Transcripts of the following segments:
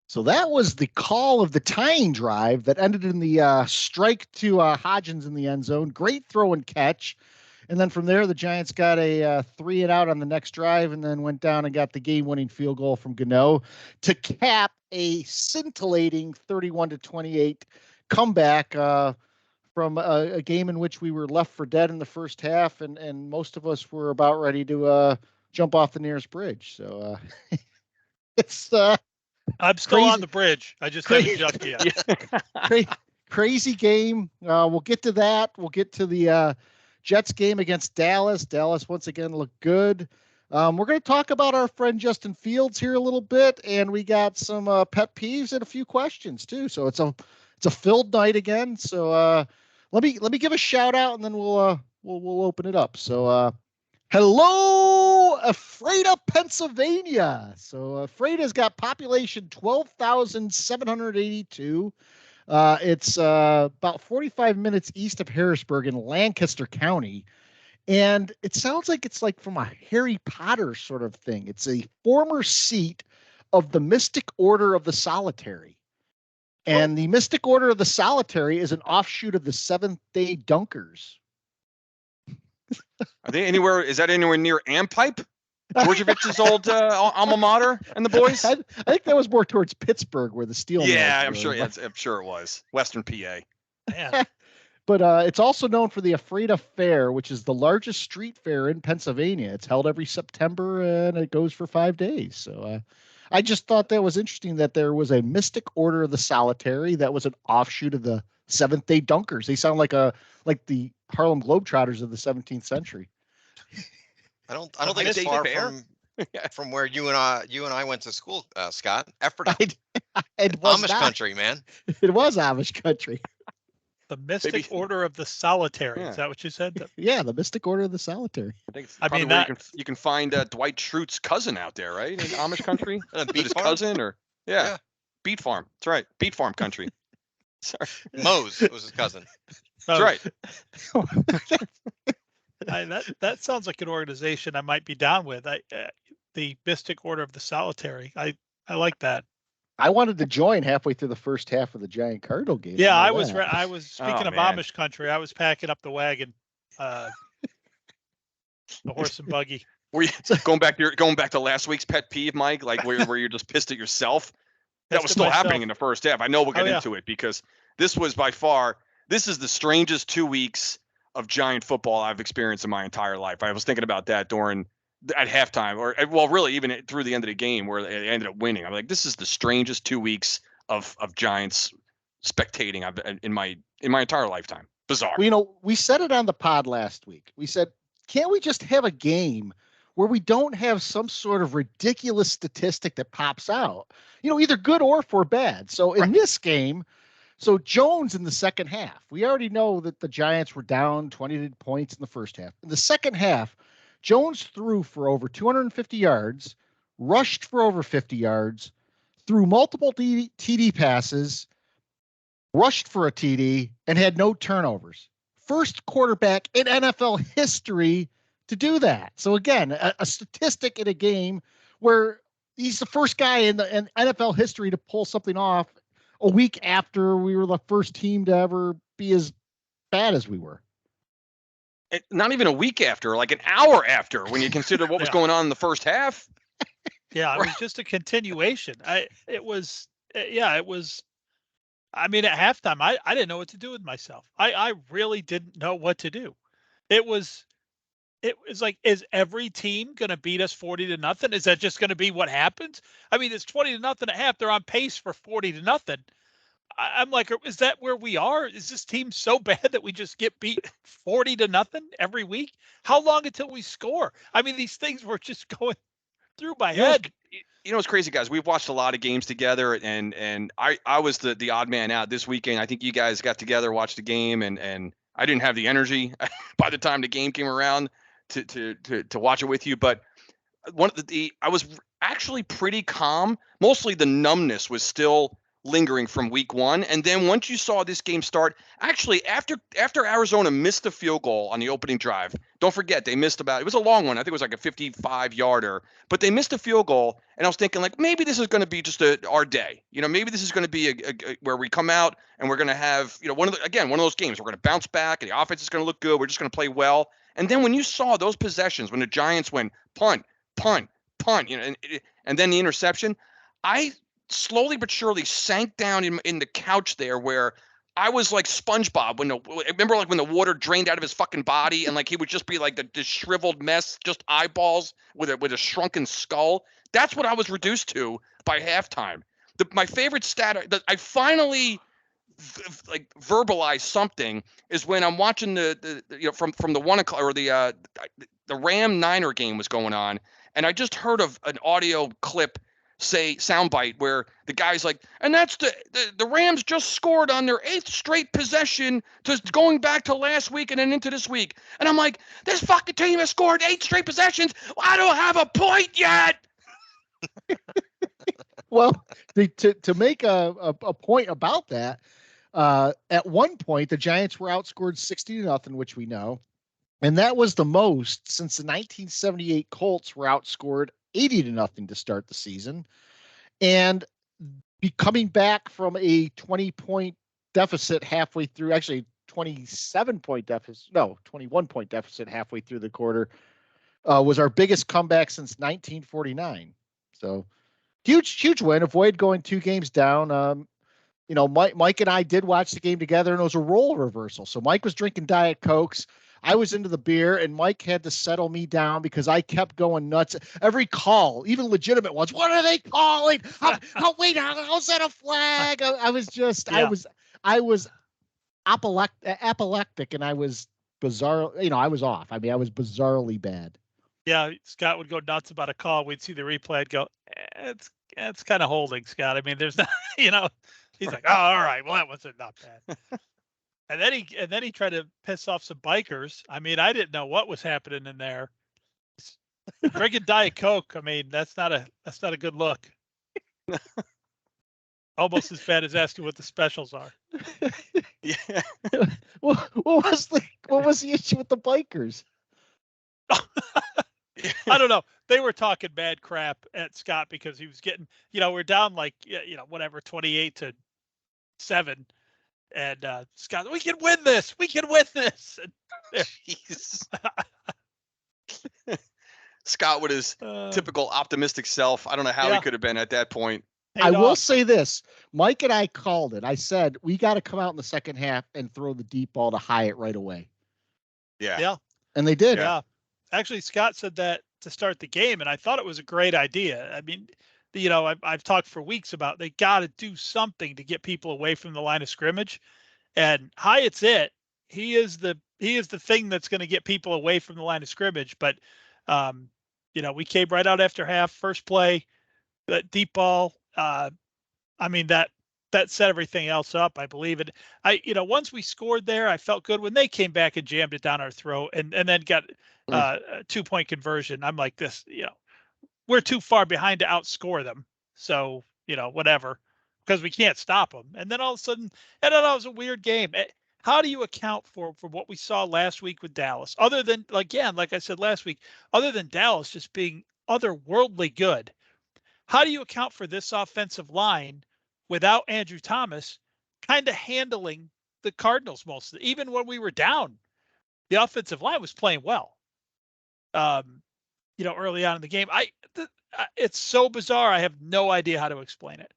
So that was the call of the tying drive that ended in the strike to Hodgins in the end zone. Great throw and catch. And then from there, the Giants got a 3-and-out on the next drive and then went down and got the game-winning field goal from Gano to cap a scintillating 31-28 comeback from a game in which we were left for dead in the first half, and most of us were about ready to jump off the nearest bridge. So it's I'm still on the bridge. I just haven't jumped yet. Crazy game. We'll get to that. We'll get to the Jets game against Dallas. Dallas once again looked good. We're going to talk about our friend Justin Fields here a little bit, and we got some pet peeves and a few questions too. So it's a filled night again. So let me give a shout out, and then we'll open it up. So hello, Ephrata, Pennsylvania. So Ephrata's got population 12,782. It's about 45 minutes east of Harrisburg in Lancaster County. And it sounds like it's like from a Harry Potter sort of thing. It's a former seat of the Mystic Order of the Solitary. And the Mystic Order of the Solitary is an offshoot of the Seventh-day Dunkers. Are they anywhere? Is that anywhere near Ampipe? Georgievich's old alma mater and the boys? I think that was more towards Pittsburgh where the steel. Yeah, I'm sure it was. Western PA. Yeah. But it's also known for the Ephrata Fair, which is the largest street fair in Pennsylvania. It's held every September and it goes for 5 days. So I just thought that was interesting that there was a Mystic Order of the Solitary that was an offshoot of the Seventh-day Dunkers. They sound like the Harlem Globetrotters of the 17th century. I don't think it's far from where you and I went to school, Scott. Ephrata. Amish country, man. It was Amish country. The Mystic Order of the Solitary. Yeah. Is that what you said? Yeah, the Mystic Order of the Solitary. I think it's probably where you can find Dwight Schrute's cousin out there, right? In Amish country. His cousin or yeah. Beet farm. That's right. Beet farm country. Sorry. Mose was his cousin. That's right. That sounds like an organization I might be down with. The Mystic Order of the Solitary. I like that. I wanted to join halfway through the first half of the Giant Cardinal game. Yeah, I was speaking of Amish country. I was packing up the wagon, the horse and buggy. Were you going back to last week's pet peeve, Mike? Like where you're just pissed at yourself? That was still happening in the first half. I know we'll get into it because this was this is the strangest 2 weeks of Giant football I've experienced in my entire life. I was thinking about that at halftime, or really even through the end of the game where they ended up winning. I'm like, this is the strangest 2 weeks of Giants spectating in my entire lifetime. Bizarre. We said it on the pod last week. We said, can't we just have a game where we don't have some sort of ridiculous statistic that pops out, either good or for bad. So in this game, Jones in the second half, we already know that the Giants were down 20 points in the first half. In the second half, Jones threw for over 250 yards, rushed for over 50 yards, threw multiple TD passes, rushed for a TD, and had no turnovers. First quarterback in NFL history to do that. So again, a statistic in a game where he's the first guy in NFL history to pull something off a week after we were the first team to ever be as bad as we were. Not even a week after, like an hour after, when you consider what was going on in the first half. Yeah, it was just a continuation. It was. I mean, at halftime, I didn't know what to do with myself. I really didn't know what to do. It was like, is every team going to beat us 40-0? Is that just going to be what happens? I mean, it's 20-0 at half. They're on pace for 40-0. I'm like, is that where we are? Is this team so bad that we just get beat 40-0 every week? How long until we score? I mean, these things were just going through my head. It's crazy, guys. We've watched a lot of games together, and I was the odd man out this weekend. I think you guys got together, watched the game, and I didn't have the energy by the time the game came around to watch it with you. But I was actually pretty calm. Mostly the numbness was still lingering from week one. And then once you saw this game start, actually after Arizona missed the field goal on the opening drive, don't forget they missed it was a long one. I think it was like a 55-yarder, but they missed a field goal. And I was thinking like, maybe this is going to be just our day. Maybe this is going to be where we come out and we're going to have, one of those games, we're going to bounce back and the offense is going to look good. We're just going to play well. And then when you saw those possessions, when the Giants went punt, punt, punt, and then the interception, I slowly but surely sank down in the couch there where I was like SpongeBob when the water drained out of his fucking body and like he would just be like the shriveled mess, just eyeballs with a shrunken skull. That's what I was reduced to by halftime. My favorite stat that I finally verbalize something is when I'm watching from the 1 o'clock or the Ram Niner game was going on, and I just heard of an audio clip soundbite where the guy's like, and that's the Rams just scored on their 8th straight possession to going back to last week and then into this week, and I'm like, this fucking team has scored 8 straight possessions. I don't have a point yet. Well, to make a point about that. At one point, the Giants were outscored 60-0, which we know, and that was the most since the 1978 Colts were outscored 80-0 to start the season, and coming back from a 20-point deficit halfway through, actually 21-point deficit halfway through the quarter, was our biggest comeback since 1949. So huge win. Avoid going 2 games down. Mike and I did watch the game together, and it was a role reversal. So Mike was drinking Diet Cokes. I was into the beer, and Mike had to settle me down because I kept going nuts. Every call, even legitimate ones, what are they calling? Wait, how's that a flag? I was apoplectic, and I was bizarre. I was off. I mean, I was bizarrely bad. Yeah, Scott would go nuts about a call. We'd see the replay. I'd go, it's kind of holding, Scott. I mean, there's not, He's like, oh, all right. Well, that wasn't not bad. And then he tried to piss off some bikers. I mean, I didn't know what was happening in there. Drinking Diet Coke. I mean, that's not a good look. Almost as bad as asking what the specials are. Yeah. What was the issue with the bikers? I don't know. They were talking bad crap at Scott because he was getting, we're down like, 28-7. And Scott, we can win this. We can win this. Jeez. Scott with his typical optimistic self. I don't know how he could have been at that point. I will say this. Mike and I called it. I said, we got to come out in the second half and throw the deep ball to Hyatt right away. Yeah. Yeah. And they did. Yeah. Actually, Scott said that to start the game, and I thought it was a great idea. I mean, I've talked for weeks about they got to do something to get people away from the line of scrimmage, and Hyatt's it. He is the thing that's going to get people away from the line of scrimmage. But, we came right out after half, first play, that deep ball. I mean, that set everything else up, I believe. And once we scored there, I felt good. When they came back and jammed it down our throat and then got a 2-point conversion, I'm like, this, we're too far behind to outscore them. So, whatever, because we can't stop them. And then all of a sudden, I don't know, it was a weird game. How do you account for what we saw last week with Dallas? Other than, again, like I said last week, other than Dallas just being otherworldly good, how do you account for this offensive line without Andrew Thomas kind of handling the Cardinals mostly? Even when we were down, the offensive line was playing well. Early on in the game, it's so bizarre. I have no idea how to explain it.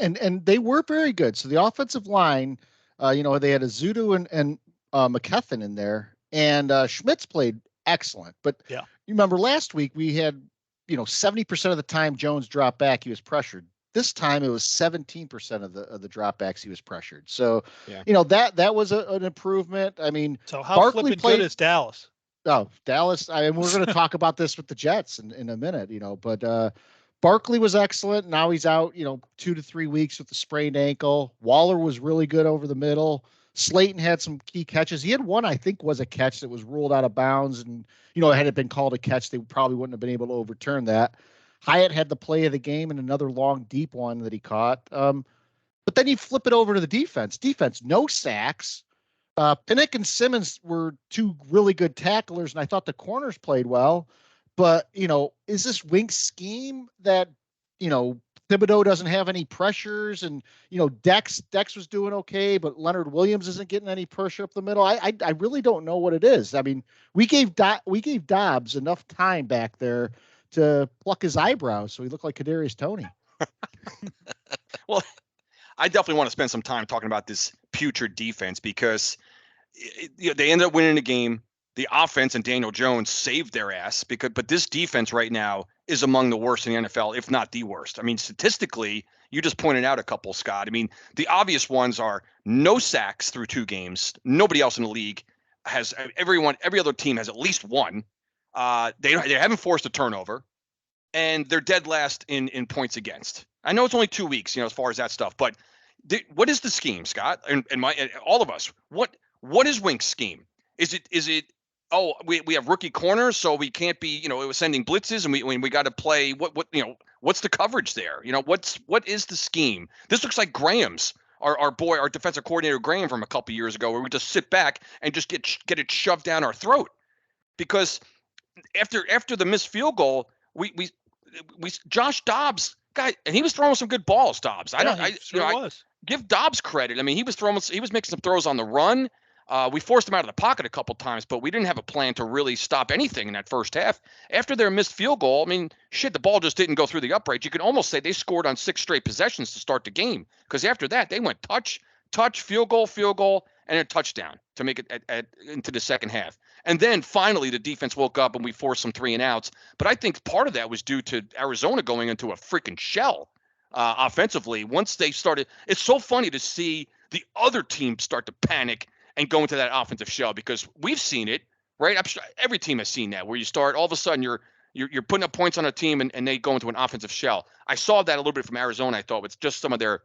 And they were very good. So the offensive line, they had Azudu and McKethan in there, and Schmitz played excellent. But yeah, you remember last week we had 70% of the time Jones dropped back, he was pressured. This time it was 17% of the dropbacks he was pressured. So, that was an improvement. I mean, so how flipping good is Dallas? Oh, Dallas. I mean, we're going to talk about this with the Jets in a minute, but Barkley was excellent. Now he's out, 2 to 3 weeks with the sprained ankle. Waller was really good over the middle. Slayton had some key catches. He had one, I think, was a catch that was ruled out of bounds. And, had it been called a catch, they probably wouldn't have been able to overturn that. Hyatt had the play of the game and another long, deep one that he caught. But then you flip it over to the defense. Defense, no sacks. Pinnock and Simmons were two really good tacklers, and I thought the corners played well. But, is this Wink's scheme that, Thibodeau doesn't have any pressures, and, Dex was doing okay, but Leonard Williams isn't getting any pressure up the middle? I really don't know what it is. I mean, we gave Dobbs enough time back there to pluck his eyebrows so he looked like Kadarius Toney. Well, I definitely want to spend some time talking about this putrid defense because they ended up winning the game. The offense and Daniel Jones saved their ass but this defense right now is among the worst in the NFL, if not the worst. I mean, statistically, you just pointed out a couple, Scott. I mean, the obvious ones are no sacks through 2 games. Nobody else in the league has. Every other team has at least one. They haven't forced a turnover, and they're dead last in points against. I know it's only 2 weeks, as far as that stuff, but what is the scheme, Scott, and all of us? What is Wink's scheme? Is it? Oh, we have rookie corners, so we can't be, it was sending blitzes, and we got to play what's the coverage there? What is the scheme? This looks like Graham's, our defensive coordinator Graham from a couple years ago, where we just sit back and just get it shoved down our throat. Because after the missed field goal, we Josh Dobbs, guy, and he was throwing some good balls. Dobbs, I give Dobbs credit. I mean, he was making some throws on the run. We forced him out of the pocket a couple times, but we didn't have a plan to really stop anything in that first half. After their missed field goal, I mean, the ball just didn't go through the uprights. You could almost say they scored on 6 straight possessions to start the game, because after that they went touch, field goal, and a touchdown to make it into the second half. And then finally the defense woke up and we forced some 3 and outs. But I think part of that was due to Arizona going into a freaking shell offensively. Once they started, it's so funny to see the other team start to panic and go into that offensive shell, because we've seen it, right? I'm sure every team has seen that, where you start, all of a sudden you're putting up points on a team and they go into an offensive shell. I saw that a little bit from Arizona, I thought, with just some of their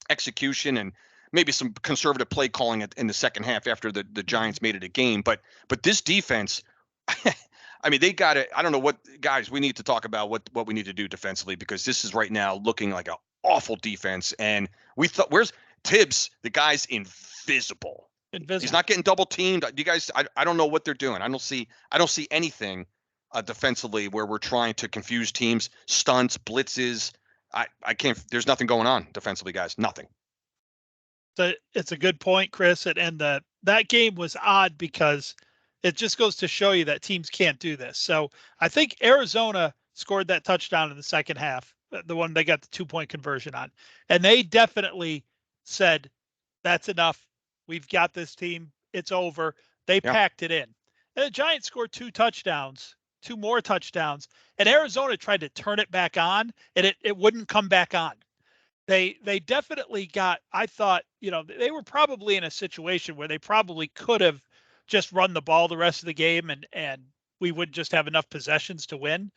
execution and maybe some conservative play calling in the second half after the Giants made it a game. But this defense, I mean, they got it. I don't know what, guys, we need to talk about what we need to do defensively, because this is right now looking like an awful defense. And we thought, where's Tibbs? The guy's invisible. He's not getting double teamed. You guys, I don't know what they're doing. I don't see anything defensively where we're trying to confuse teams, stunts, blitzes. I can't. There's nothing going on defensively, guys. Nothing. So it's a good point, Chris. And that game was odd because it just goes to show you that teams can't do this. So I think Arizona scored that touchdown in the second half, the one they got the 2-point conversion on, and they definitely said, "That's enough. We've got this team. It's over." They packed it in. And the Giants scored 2 more touchdowns, and Arizona tried to turn it back on, and it wouldn't come back on. They definitely got, I thought, they were probably in a situation where they probably could have just run the ball the rest of the game and we would just have enough possessions to win.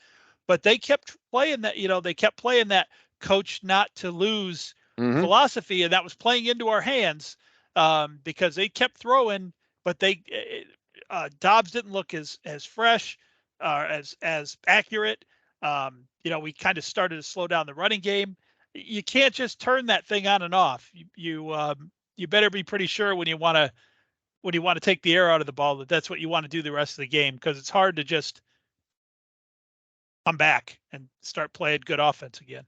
But they kept playing that, they kept playing that coach not to lose philosophy, and that was playing into our hands. Because they kept throwing, but Dobbs didn't look as fresh, as accurate. We kind of started to slow down the running game. You can't just turn that thing on and off. You better be pretty sure when you want to take the air out of the ball that's what you want to do the rest of the game, because it's hard to just come back and start playing good offense again.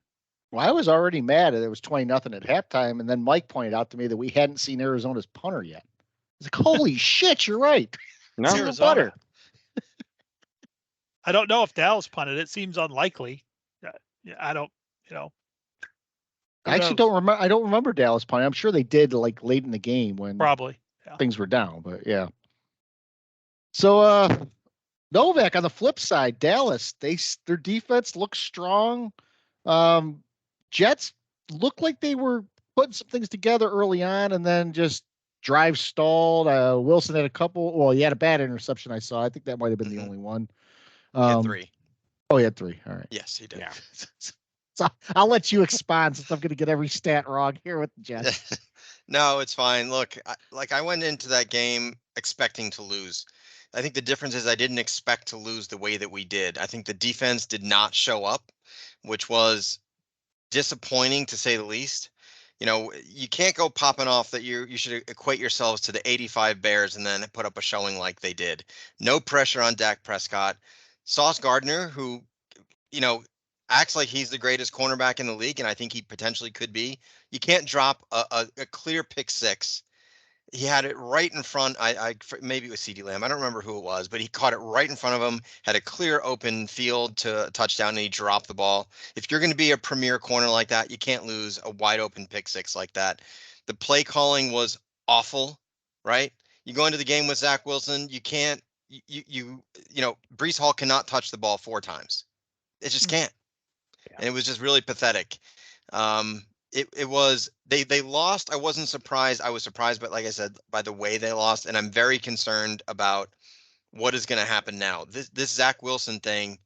Well, I was already mad that it was 20-0 at halftime, and then Mike pointed out to me that we hadn't seen Arizona's punter yet. I was like, "Holy shit, you're right." No, Arizona. I don't know if Dallas punted. It seems unlikely. I don't. I actually don't remember. I don't remember Dallas punting. I'm sure they did, like late in the game when probably things were down. But yeah. So Novak, on the flip side, Dallas, their defense looks strong. Jets looked like they were putting some things together early on, and then just drive stalled. Wilson had a couple. Well, he had a bad interception, I saw. I think that might have been the only one. He had 3. Oh, he had 3. All right. Yes, he did. Yeah. So I'll let you expand, since I'm going to get every stat wrong here with the Jets. No, it's fine. Look, I went into that game expecting to lose. I think the difference is I didn't expect to lose the way that we did. I think the defense did not show up, which was disappointing to say the least. You can't go popping off that you should equate yourselves to the 85 Bears and then put up a showing like they did. No pressure on Dak Prescott. Sauce Gardner, who, acts like he's the greatest cornerback in the league, and I think he potentially could be. You can't drop a clear pick six. He had it right in front. Maybe it was CeeDee Lamb. I don't remember who it was, but he caught it right in front of him, had a clear open field to a touchdown, and he dropped the ball. If you're going to be a premier corner like that, you can't lose a wide open pick six like that. The play calling was awful, right? You go into the game with Zach Wilson, you can't, Breece Hall cannot touch the ball 4 times. It just can't. Yeah. And it was just really pathetic. It was they lost. I wasn't surprised. I was surprised, but like I said, by the way they lost, and I'm very concerned about what is going to happen now. This Zach Wilson thing,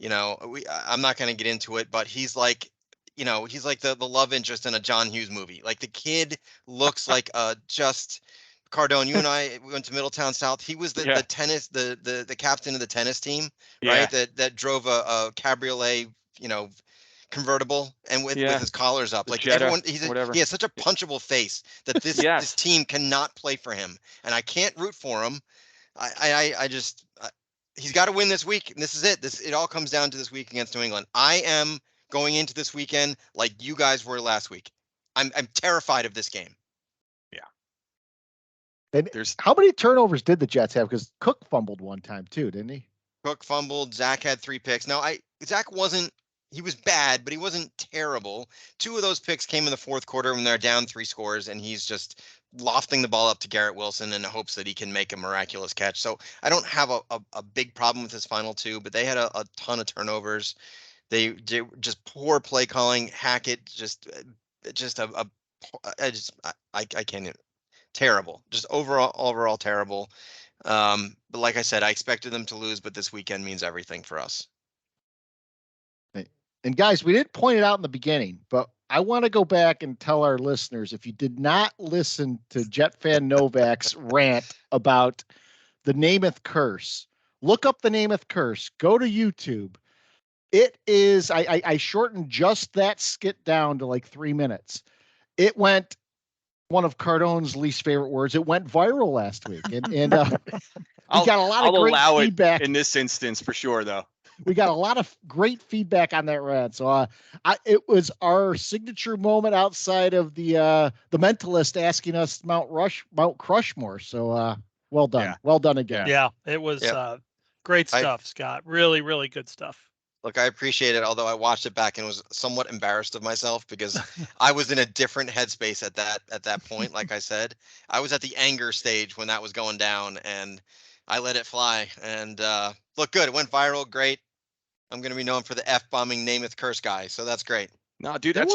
I'm not going to get into it, but he's like, he's like the love interest in a John Hughes movie. Like the kid looks like just Cardone. You and I went to Middletown South. He was the tennis the captain of the tennis team, right? That drove a cabriolet, convertible and with his collars up, like Jetta, everyone. He has such a punchable face that this team cannot play for him, and I can't root for him. I just he's got to win this week, and this is it. It all comes down to this week against New England. I am going into this weekend like you guys were last week. I'm terrified of this game. Yeah. And how many turnovers did the Jets have? Because Cook fumbled one time too, didn't he? Cook fumbled. Zach had 3 picks. No, Zach wasn't. He was bad, but he wasn't terrible. 2 of those picks came in the fourth quarter when they're down 3 scores, and he's just lofting the ball up to Garrett Wilson in hopes that he can make a miraculous catch. So I don't have a big problem with his final 2, but they had a ton of turnovers. They just poor play calling. Hackett I can't even. Terrible. Just overall terrible. But like I said, I expected them to lose, but this weekend means everything for us. And guys, we didn't point it out in the beginning, but I want to go back and tell our listeners, if you did not listen to Jet Fan Novak's rant about the Namath Curse, look up the Namath Curse, go to YouTube. It is, I shortened just that skit down to like 3 minutes. It went, one of Cardone's least favorite words, it went viral last week. And we got a lot of great feedback. In this instance, for sure, though. We got a lot of great feedback on that rant. So it was our signature moment outside of the Mentalist asking us Mount Crushmore. So well done. Yeah. Well done again. Yeah, it was great stuff, Scott. Really, really good stuff. Look, I appreciate it, although I watched it back and was somewhat embarrassed of myself because I was in a different headspace at that point. Like I said, I was at the anger stage when that was going down, and I let it fly. And look good. It went viral. Great. I'm going to be known for the F-bombing Namath Curse guy, so that's great. No, dude, that's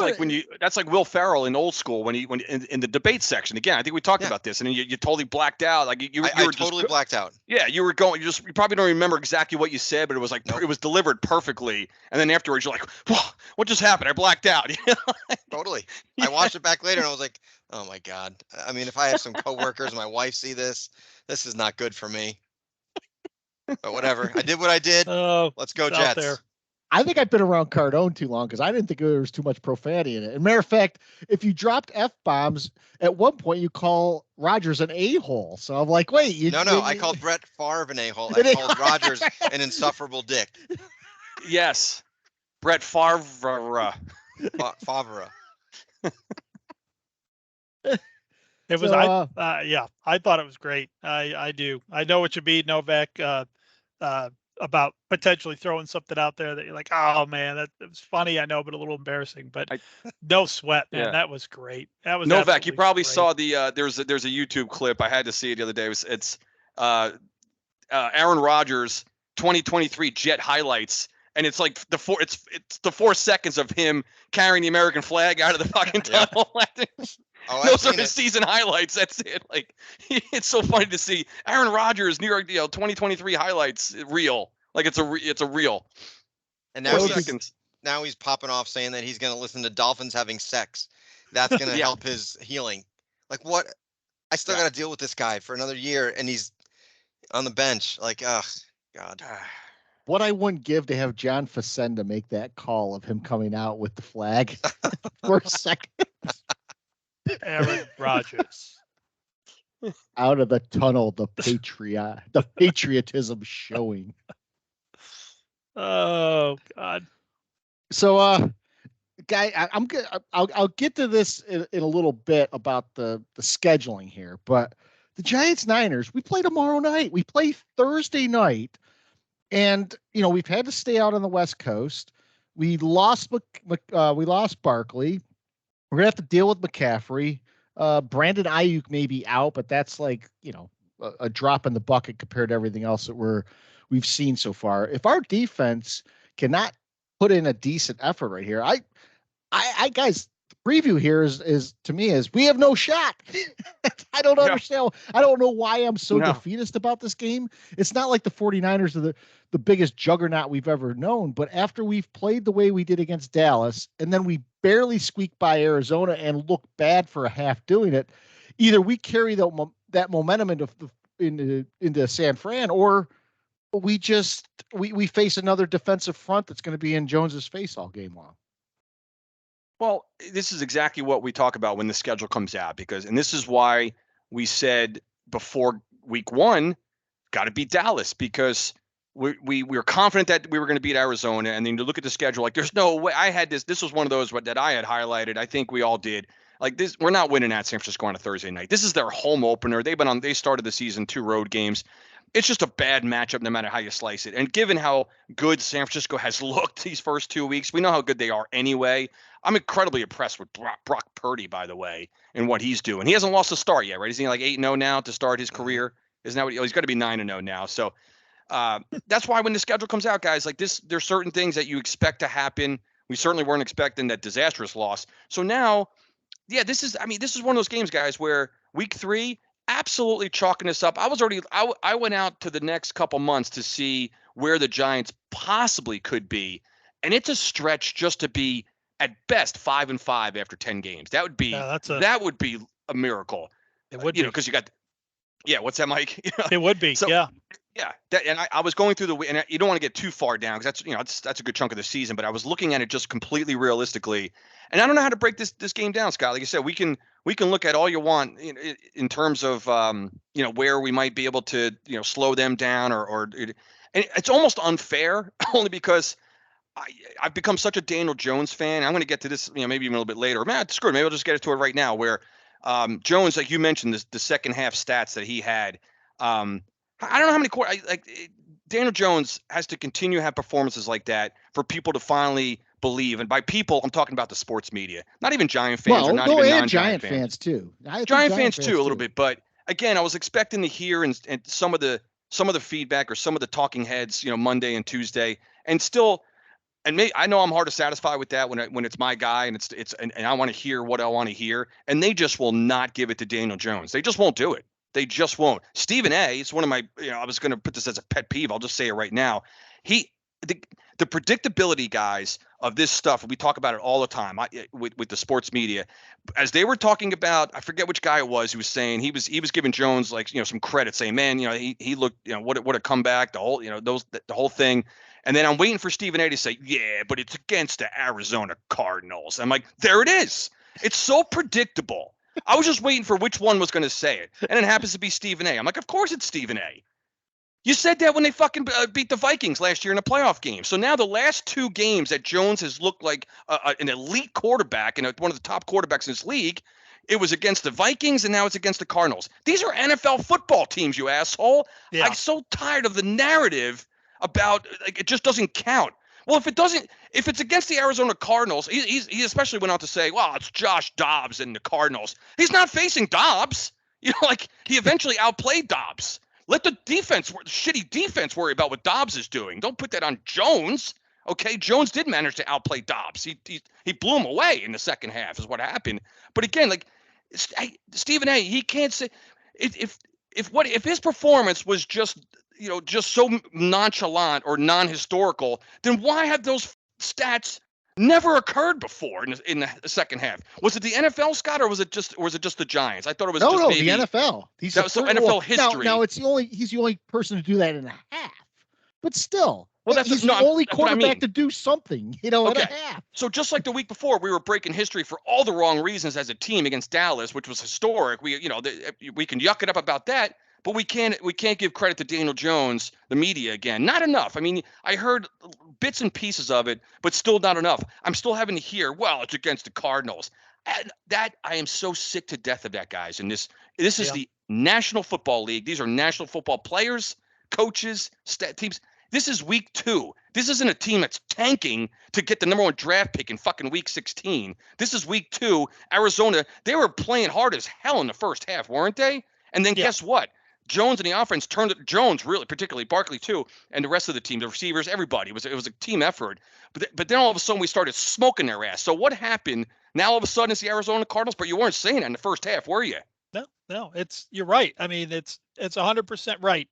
like Will Ferrell in Old School when in the debate section. Again, I think we talked about this, and you totally blacked out. Like you were totally blacked out. Yeah, you were going. You probably don't remember exactly what you said, but it was like It was delivered perfectly. And then afterwards, you're like, "What just happened? I blacked out." Totally. I watched it back later, and I was like, "Oh my God." I mean, if I have some coworkers, my wife see this is not good for me. But whatever. I did what I did. Let's go Jets. There. I think I've been around Cardone too long because I didn't think there was too much profanity in it. As a matter of fact, if you dropped F-bombs, at one point you call Rodgers an a-hole. So I'm like, wait. I called Brett Favre an a-hole. I called Rodgers an insufferable dick. Yes. Brett Favre. Favre. It was, I thought it was great. I do. I know what you mean, Novak, about potentially throwing something out there that you're like, oh man, that was funny. I know, but a little embarrassing, but no sweat, man. Yeah. That was great. That was Novak. You probably saw the, there's a YouTube clip. I had to see it the other day. It's Aaron Rodgers 2023 Jet highlights. And it's like it's the 4 seconds of him carrying the American flag out of the fucking tunnel. Those are his season highlights. That's it. Like, it's so funny to see Aaron Rodgers, New York, 2023 highlights reel. Like it's a reel. And now he's popping off saying that he's going to listen to dolphins having sex. That's going to help his healing. Like what? I still got to deal with this guy for another year, and he's on the bench. Like, oh God. What I wouldn't give to have John Facenda make that call of him coming out with the flag for a second. Aaron Rodgers. Out of the tunnel, the patriotism showing. Oh God. So, Guy, I'm good. I'll get to this in a little bit about the scheduling here, but the Giants Niners, we play tomorrow night. We play Thursday night, and we've had to stay out on the West Coast. We lost Barkley. We're gonna have to deal with McCaffrey. Brandon Ayuk may be out, but that's like a drop in the bucket compared to everything else that we've seen so far. If our defense cannot put in a decent effort right here, I guys, the preview here is to me is we have no shot. I don't understand. I don't know why I'm so defeatist about this game. It's not like the 49ers are the biggest juggernaut we've ever known, but after we've played the way we did against Dallas, and then we barely squeak by Arizona and look bad for a half doing it, either we carry that momentum into San Fran, or we face another defensive front that's going to be in Jones's face all game long. Well, this is exactly what we talk about when the schedule comes out, and this is why we said before week 1, got to beat Dallas, because we were confident that we were going to beat Arizona. And then you look at the schedule, like there's no way. I had this was one of those that I had highlighted. I think we all did. Like this, we're not winning at San Francisco on a Thursday night. This is their home opener. They started the season 2 road games. It's just a bad matchup no matter how you slice it. And given how good San Francisco has looked these first 2 weeks, we know how good they are anyway. I'm incredibly impressed with Brock Purdy, by the way, and what he's doing. He hasn't lost a start yet, right? Isn't he like 8-0 now to start his career? Isn't that what he's got to be 9-0 now? So that's why when the schedule comes out, guys, like this, there's certain things that you expect to happen. We certainly weren't expecting that disastrous loss. So now, this is one of those games, guys, where week 3, absolutely chalking this up. I went out to the next couple months to see where the Giants possibly could be, and it's a stretch just to be at best 5-5 after 10 games. That would be that would be a miracle. It would be, because you got what's that, Mike? It would be. And I was going through and you don't want to get too far down, because that's a good chunk of the season, but I was looking at it just completely realistically, and I don't know how to break this game down, Scott. Like you said, we can look at all you want in terms of where we might be able to slow them down, and it's almost unfair only because I've become such a Daniel Jones fan. I'm going to get to this maybe even a little bit later. Man, screw it. Maybe I'll just get to it right now. Where Jones, like you mentioned, the second half stats that he had. I don't know how many Daniel Jones has to continue to have performances like that for people to finally believe. And by people, I'm talking about the sports media, not even Giant fans, or not even non-Giant fans too. Giant fans too, a little bit. But again, I was expecting to hear and some of the feedback or some of the talking heads, Monday and Tuesday, and still. And I know I'm hard to satisfy with that when it's my guy and I want to hear what I want to hear, and they just will not give it to Daniel Jones. They just won't do it. They just won't. Stephen A. It's one of my, I was going to put this as a pet peeve. I'll just say it right now. The predictability, guys, of this stuff, we talk about it all the time with the sports media. As they were talking about, I forget which guy it was who was saying he was giving Jones some credit, saying, man, he looked, what a comeback, the whole, the whole thing. And then I'm waiting for Stephen A to say, yeah, but it's against the Arizona Cardinals. I'm like, there it is. It's so predictable. I was just waiting for which one was going to say it. And it happens to be Stephen A. I'm like, of course it's Stephen A. You said that when they fucking beat the Vikings last year in a playoff game. So now the last 2 games that Jones has looked like an elite quarterback and one of the top quarterbacks in this league, it was against the Vikings and now it's against the Cardinals. These are NFL football teams, you asshole. Yeah. I'm so tired of the narrative about it just doesn't count. Well, if it's against the Arizona Cardinals, he especially went on to say, well, it's Josh Dobbs and the Cardinals. He's not facing Dobbs. He eventually outplayed Dobbs. Let the shitty defense worry about what Dobbs is doing. Don't put that on Jones. Okay, Jones did manage to outplay Dobbs. He blew him away in the second half is what happened. But again, Stephen A, he can't say if his performance was just so nonchalant or non-historical, then why have those stats never occurred before in the second half? Was it the NFL, Scott, or was it just the Giants? I thought it was maybe the NFL. NFL history. Now he's the only person to do that in a half. But still, Well, that's he's no, the only that's what I quarterback mean. to do something, at a half. So just like the week before, we were breaking history for all the wrong reasons as a team against Dallas, which was historic. We can yuck it up about that, but we can't give credit to Daniel Jones, the media again. Not enough. I mean, I heard bits and pieces of it, but still not enough. I'm still having to hear, well, it's against the Cardinals. And that I am so sick to death of that, guys. And this is the National Football League. These are national football players, coaches, teams. This is week 2. This isn't a team that's tanking to get the number 1 draft pick in fucking week 16. This is week 2. Arizona, they were playing hard as hell in the first half, weren't they? And then guess what? Jones and the offense turned it. Jones, really, particularly Barkley too, and the rest of the team, the receivers, everybody. It was a team effort. But then all of a sudden we started smoking their ass. So what happened? Now all of a sudden it's the Arizona Cardinals, but you weren't saying that in the first half, were you? No, you're right. I mean, it's 100% right.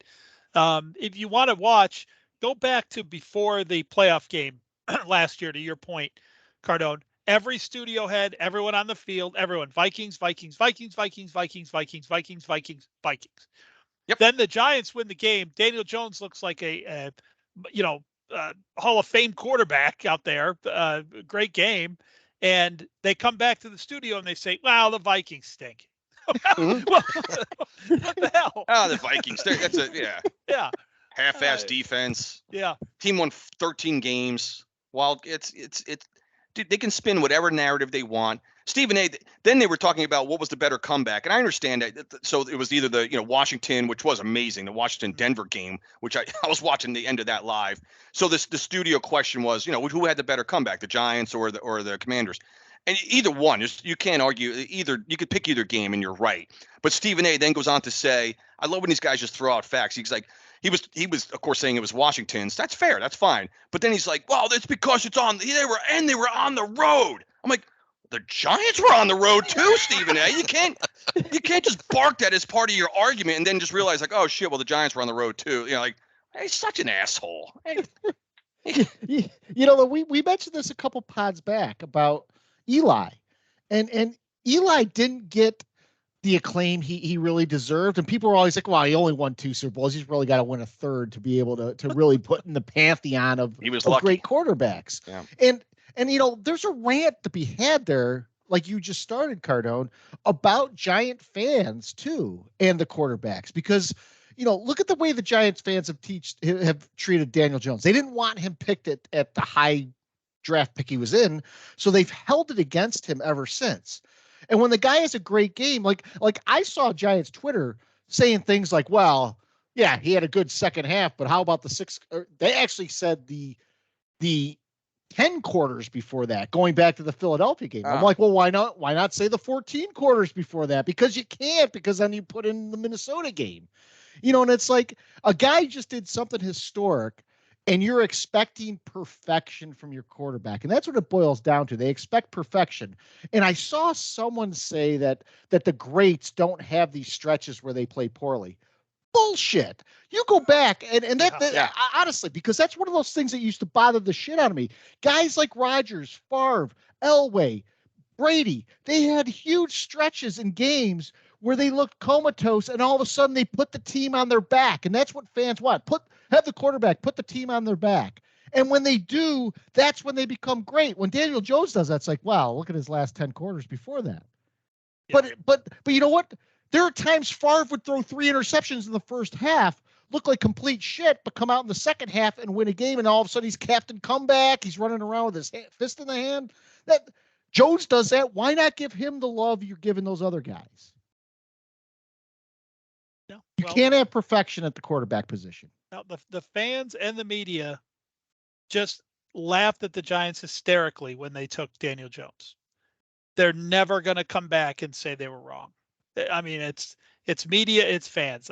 If you want to watch, go back to before the playoff game last year, to your point, Cardone. Every studio head, everyone on the field, everyone, Vikings, Vikings, Vikings, Vikings, Vikings, Vikings, Vikings, Vikings, Vikings. Yep. Then the Giants win the game. Daniel Jones looks like a Hall of Fame quarterback out there. Great game. And they come back to the studio and they say, well, the Vikings stink. What the hell? Oh, the Vikings. That's a Yeah. Half-ass defense. Yeah. Team won 13 games. While it's dude, they can spin whatever narrative they want. Stephen A. Then they were talking about what was the better comeback, and I understand that. So it was either the Washington, which was amazing, the Washington-Denver game, which I was watching the end of that live. So the studio question was, who had the better comeback, the Giants or the Commanders? And either one, you can't argue. Either you could pick either game, and you're right. But Stephen A. then goes on to say, I love when these guys just throw out facts. He's like, he was of course saying it was Washington's. That's fair. That's fine. But then he's like, well, that's because it's on. They were on the road. I'm like, the Giants were on the road too, Stephen A. You can't just bark that as part of your argument and then just realize like, oh shit, well the Giants were on the road too. Like, he's such an asshole. We mentioned this a couple pods back about Eli, and Eli didn't get the acclaim he really deserved, and people were always like, well, he only won 2 Super Bowls, he's really got to win a third to be able to really put in the pantheon of great quarterbacks. And there's a rant to be had there, like you just started, Cardone, about Giant fans too and the quarterbacks, because look at the way the Giants fans have treated Daniel Jones. They didn't want him picked at the high draft pick he was in, so they've held it against him ever since. And when the guy has a great game, like I saw Giants Twitter saying things like, well, yeah, he had a good second half, but how about the 6? They actually said the 10 quarters before that, going back to the Philadelphia game. I'm like, well, why not say the 14 quarters before that? Because you can't, because then you put in the Minnesota game. And it's like a guy just did something historic and you're expecting perfection from your quarterback. And that's what it boils down to. They expect perfection. And I saw someone say that the greats don't have these stretches where they play poorly. Bullshit. You go back and that honestly, because that's one of those things that used to bother the shit out of me. Guys like Rodgers, Favre, Elway, Brady, they had huge stretches in games where they looked comatose and all of a sudden they put the team on their back. And that's what fans want. Have the quarterback put the team on their back. And when they do, that's when they become great. When Daniel Jones does that, it's like, wow, look at his last 10 quarters before that. Yeah. But you know what? There are times Favre would throw 3 interceptions in the first half, look like complete shit, but come out in the second half and win a game. And all of a sudden he's captain comeback. He's running around with his fist in the hand. That Jones does that. Why not give him the love you're giving those other guys? No, you can't have perfection at the quarterback position. Now, the fans and the media just laughed at the Giants hysterically when they took Daniel Jones. They're never going to come back and say they were wrong. I mean, it's media, it's fans.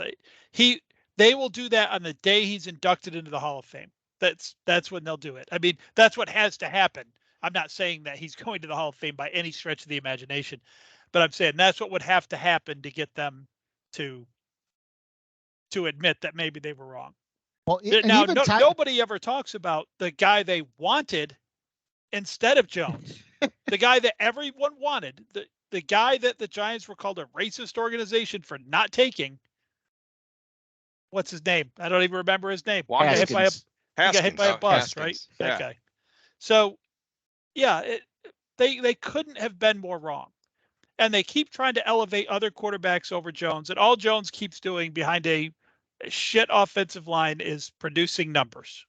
They will do that on the day he's inducted into the Hall of Fame. That's when they'll do it. I mean, that's what has to happen. I'm not saying that he's going to the Hall of Fame by any stretch of the imagination, but I'm saying that's what would have to happen to get them to admit that maybe they were wrong. Well, now, nobody ever talks about the guy they wanted instead of Jones, the guy that everyone wanted, the guy that the Giants were called a racist organization for not taking. What's his name? I don't even remember his name. He got hit by a bus, right? That guy. So, yeah, they couldn't have been more wrong. And they keep trying to elevate other quarterbacks over Jones. And all Jones keeps doing behind a shit offensive line is producing numbers.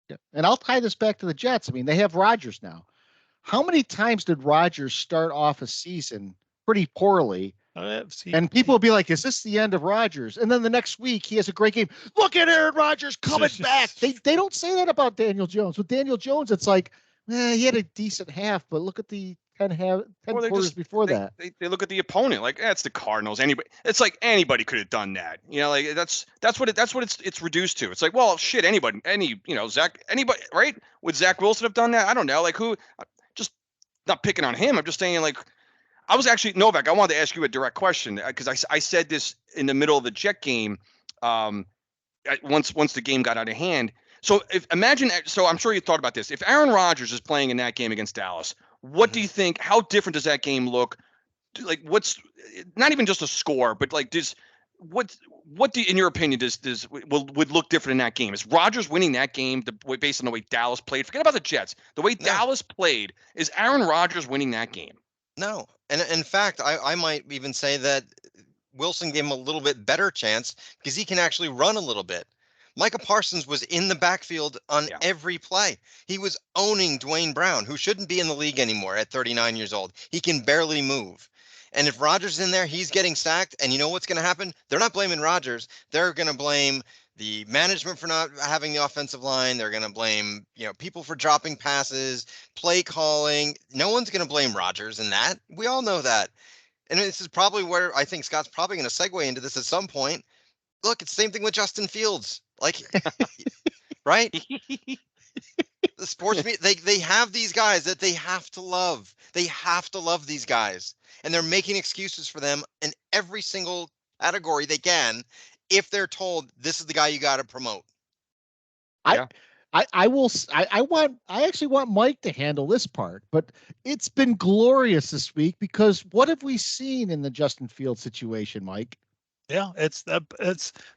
Yeah. And I'll tie this back to the Jets. I mean, they have Rodgers now. How many times did Rodgers start off a season pretty poorly? And people will be like, is this the end of Rodgers? And then the next week he has a great game. Look at Aaron Rodgers coming back. They don't say that about Daniel Jones. With Daniel Jones, it's like, he had a decent half, but look at the 10 quarters before that. They look at the opponent like, it's the Cardinals. It's like anybody could have done that. Like that's what it's reduced to. It's like, well, shit, anybody, right? Would Zach Wilson have done that? I don't know. Like who? Just not picking on him. I'm just saying, like, I was actually, Novak, I wanted to ask you a direct question because I said this in the middle of the Jet game once the game got out of hand. So so I'm sure you thought about this. If Aaron Rodgers is playing in that game against Dallas, what do you think? How different does that game look? Like, what's not even just a score, but like, what do you, in your opinion, would look different in that game? Is Rodgers winning that game based on the way Dallas played? Forget about the Jets. The way Dallas played, is Aaron Rodgers winning that game? No. And in fact, I might even say that Wilson gave him a little bit better chance because he can actually run a little bit. Micah Parsons was in the backfield on every play. He was owning Dwayne Brown, who shouldn't be in the league anymore at 39 years old. He can barely move. And if Rodgers is in there, he's getting sacked. And you know what's going to happen? They're not blaming Rodgers. They're going to blame the management for not having the offensive line. They're going to blame, people for dropping passes, play calling. No one's going to blame Rodgers in that. We all know that. And this is probably where I think Scott's probably going to segue into this at some point. Look, it's the same thing with Justin Fields. Like, right? The sports media, they have these guys that they have to love. They have to love these guys. And they're making excuses for them in every single category they can if they're told this is the guy you got to promote. I actually want Mike to handle this part, but it's been glorious this week because what have we seen in the Justin Fields situation, Mike? Yeah,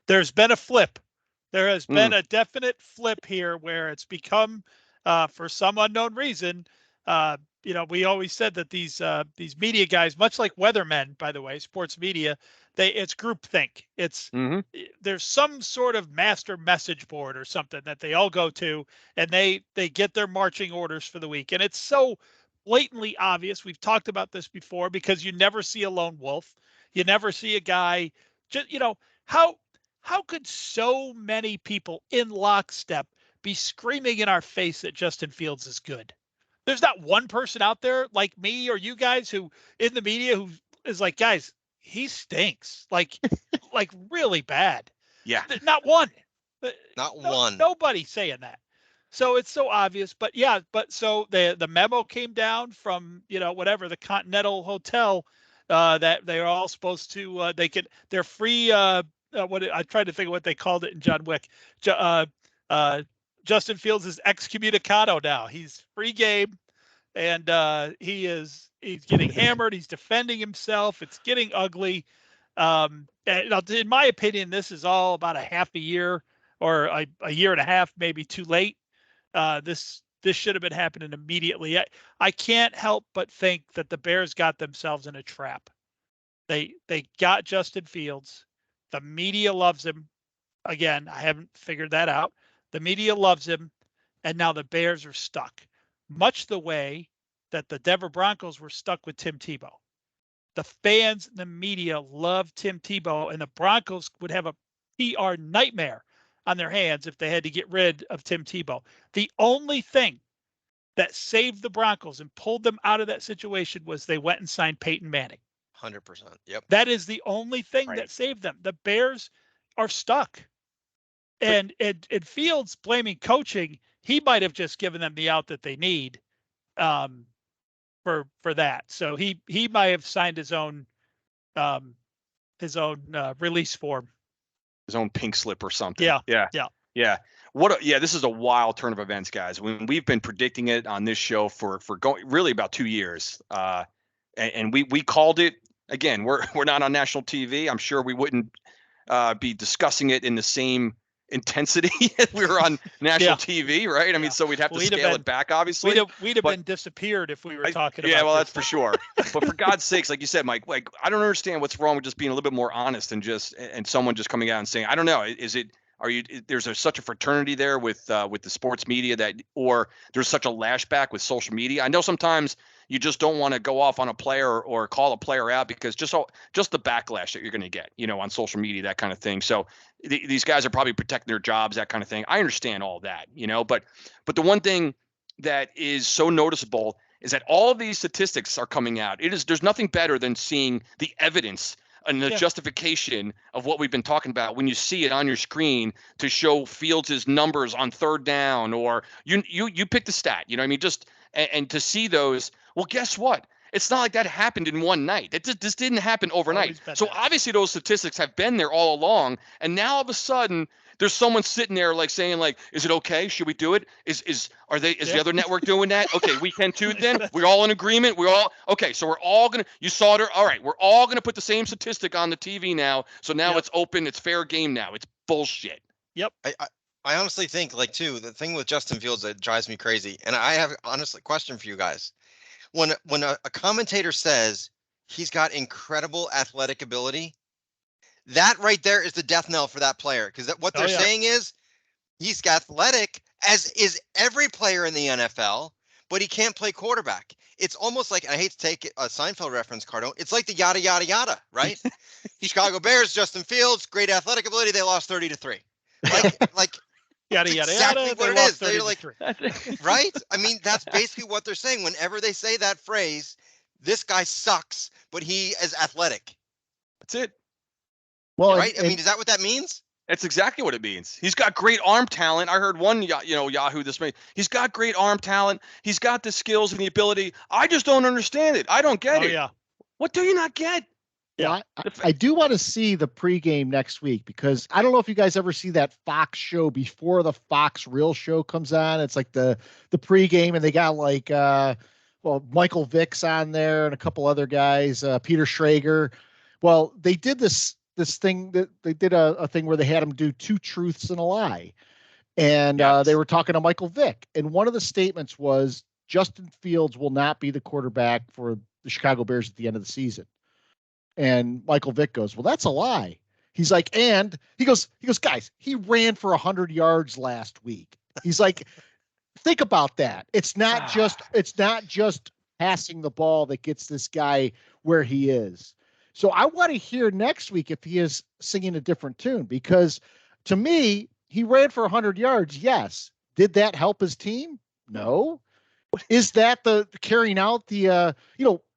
there's been a flip. There has been a definite flip here where it's become, for some unknown reason, we always said that these media guys, much like weathermen, by the way, sports media, it's groupthink. There's some sort of master message board or something that they all go to, and they get their marching orders for the week. And it's so blatantly obvious. We've talked about this before because you never see a lone wolf. You never see a guy. Just how could so many people in lockstep be screaming in our face that Justin Fields is good? There's not one person out there like me or you guys who in the media who is like, guys, he stinks. Like really bad. Yeah. Not one. Not one. Nobody saying that. So it's so obvious. But so the memo came down from, whatever, the Continental Hotel that they're all supposed to, they're free. I tried to think of what they called it in John Wick. Justin Fields is excommunicado now. He's free game, and he's getting hammered. He's defending himself. It's getting ugly. And in my opinion, this is all about a half a year or a year and a half, maybe too late. This should have been happening immediately. I can't help but think that the Bears got themselves in a trap. They got Justin Fields. The media loves him. Again, I haven't figured that out. The media loves him, and now the Bears are stuck, much the way that the Denver Broncos were stuck with Tim Tebow. The fans and the media love Tim Tebow, and the Broncos would have a PR nightmare on their hands if they had to get rid of Tim Tebow. The only thing that saved the Broncos and pulled them out of that situation was they went and signed Peyton Manning. 100%. Yep. That is the only thing that saved them. The Bears are stuck. And Fields blaming coaching, he might have just given them the out that they need for that. So he might have signed his own release form. His own pink slip or something. Yeah. This is a wild turn of events, guys. We've been predicting it on this show for really about 2 years. And we called it. Again, we're not on national TV. I'm sure we wouldn't be discussing it in the same intensity if we were on national TV, right? I mean, so we'd have to scale it back, obviously. We'd have been disappeared if we were talking about. Yeah, well, that's this for sure. But for God's sakes, like you said, Mike, like I don't understand what's wrong with just being a little bit more honest and someone just coming out and saying, I don't know, there's such a fraternity there with the sports media or there's such a lashback with social media. I know sometimes you just don't want to go off on a player or call a player out because just the backlash that you're going to get, on social media, that kind of thing. So these guys are probably protecting their jobs, that kind of thing. I understand all that, but the one thing that is so noticeable is that all of these statistics are coming out. There's nothing better than seeing the evidence and the justification of what we've been talking about when you see it on your screen to show Fields' numbers on third down, or you pick the stat, and to see those. Well, guess what? It's not like that happened in one night. This didn't happen overnight. So obviously those statistics have been there all along. And now all of a sudden there's someone sitting there like saying like, is it okay? Should we do it? Is the other network doing that? Okay, we can too then. We're all in agreement. Okay. So we're all going to, you saw it. All right. We're all going to put the same statistic on the TV now. So now it's open. It's fair game now. It's bullshit. Yep. I honestly think the thing with Justin Fields that drives me crazy. And I have honestly a question for you guys. When a commentator says he's got incredible athletic ability, that right there is the death knell for that player. Because what they're saying is he's athletic, as is every player in the NFL, but he can't play quarterback. It's almost like, I hate to take a Seinfeld reference, Cardone. It's like the yada, yada, yada, right? Chicago Bears, Justin Fields, great athletic ability. They lost 30-3. Like yada, yada, exactly yada. What it is. They're like, right? I mean, that's basically what they're saying. Whenever they say that phrase, this guy sucks, but he is athletic. That's it. Well, right? I mean, is that what that means? That's exactly what it means. He's got great arm talent. I heard one, Yahoo this morning. He's got great arm talent. He's got the skills and the ability. I just don't understand it. I don't get it. Yeah. What do you not get? Yeah, I do want to see the pregame next week, because I don't know if you guys ever see that Fox show before the Fox Real show comes on. It's like the pregame, and they got like Michael Vick's on there and a couple other guys, Peter Schrager. Well, they did this thing that they did a thing where they had him do 2 truths and a lie, and they were talking to Michael Vick, and one of the statements was Justin Fields will not be the quarterback for the Chicago Bears at the end of the season. And Michael Vick goes, well, that's a lie. He's like, and he goes, guys, he ran for 100 yards last week. He's like, think about that. It's not just passing the ball that gets this guy where he is. So I want to hear next week if he is singing a different tune, because to me, he ran for 100 yards. Yes. Did that help his team? No. Is that the carrying out the,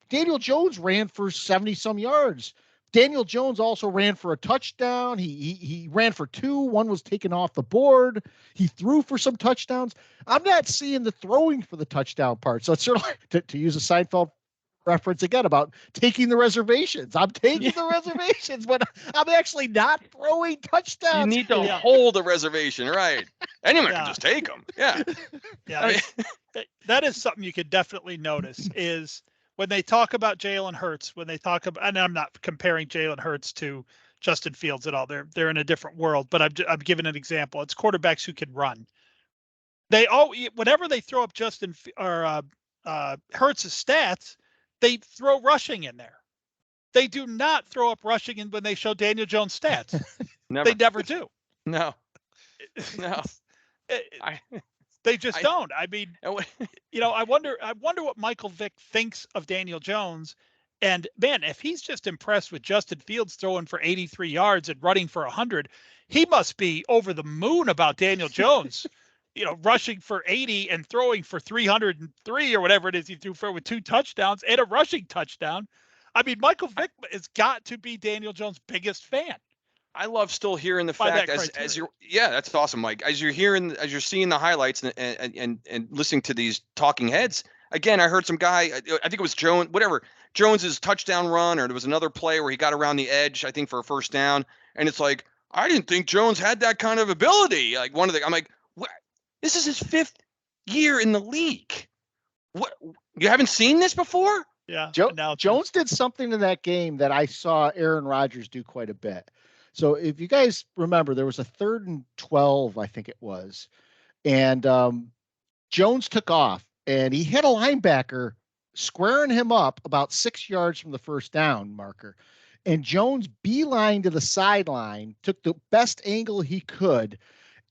Daniel Jones ran for 70 some yards. Daniel Jones also ran for a touchdown. He ran for 2. One was taken off the board. He threw for some touchdowns. I'm not seeing the throwing for the touchdown part. So it's sort of like, to use a Seinfeld reference again about taking the reservations. I'm taking the reservations, but I'm actually not throwing touchdowns. You need to hold a reservation, right? Anyone can just take them. Yeah. Yeah. I mean, that is something you could definitely notice is when they talk about Jalen Hurts, when they talk about, and I'm not comparing Jalen Hurts to Justin Fields at all. They're in a different world, but I'm giving an example. It's quarterbacks who can run. Whenever they throw up Justin or Hurts' stats, they throw rushing in there. They do not throw up rushing in when they show Daniel Jones stats. They never do. No. They just don't. I mean, I wonder what Michael Vick thinks of Daniel Jones. And man, if he's just impressed with Justin Fields throwing for 83 yards and running for 100, he must be over the moon about Daniel Jones, rushing for 80 and throwing for 303 or whatever it is he threw for with 2 touchdowns and a rushing touchdown. I mean, Michael Vick has got to be Daniel Jones' biggest fan. I love still hearing the fact as you're, that's awesome, Mike. As you're seeing the highlights and listening to these talking heads. Again, I heard some guy, I think it was Jones's touchdown run, or there was another play where he got around the edge, I think for a first down. And it's like, I didn't think Jones had that kind of ability. Like I'm like, what? This is his 5th year in the league. What? You haven't seen this before? Yeah. Jones did something in that game that I saw Aaron Rodgers do quite a bit. So if you guys remember, there was a 3rd and 12, I think it was, and Jones took off, and he hit a linebacker squaring him up about 6 yards from the first down marker. And Jones beeline to the sideline, took the best angle he could,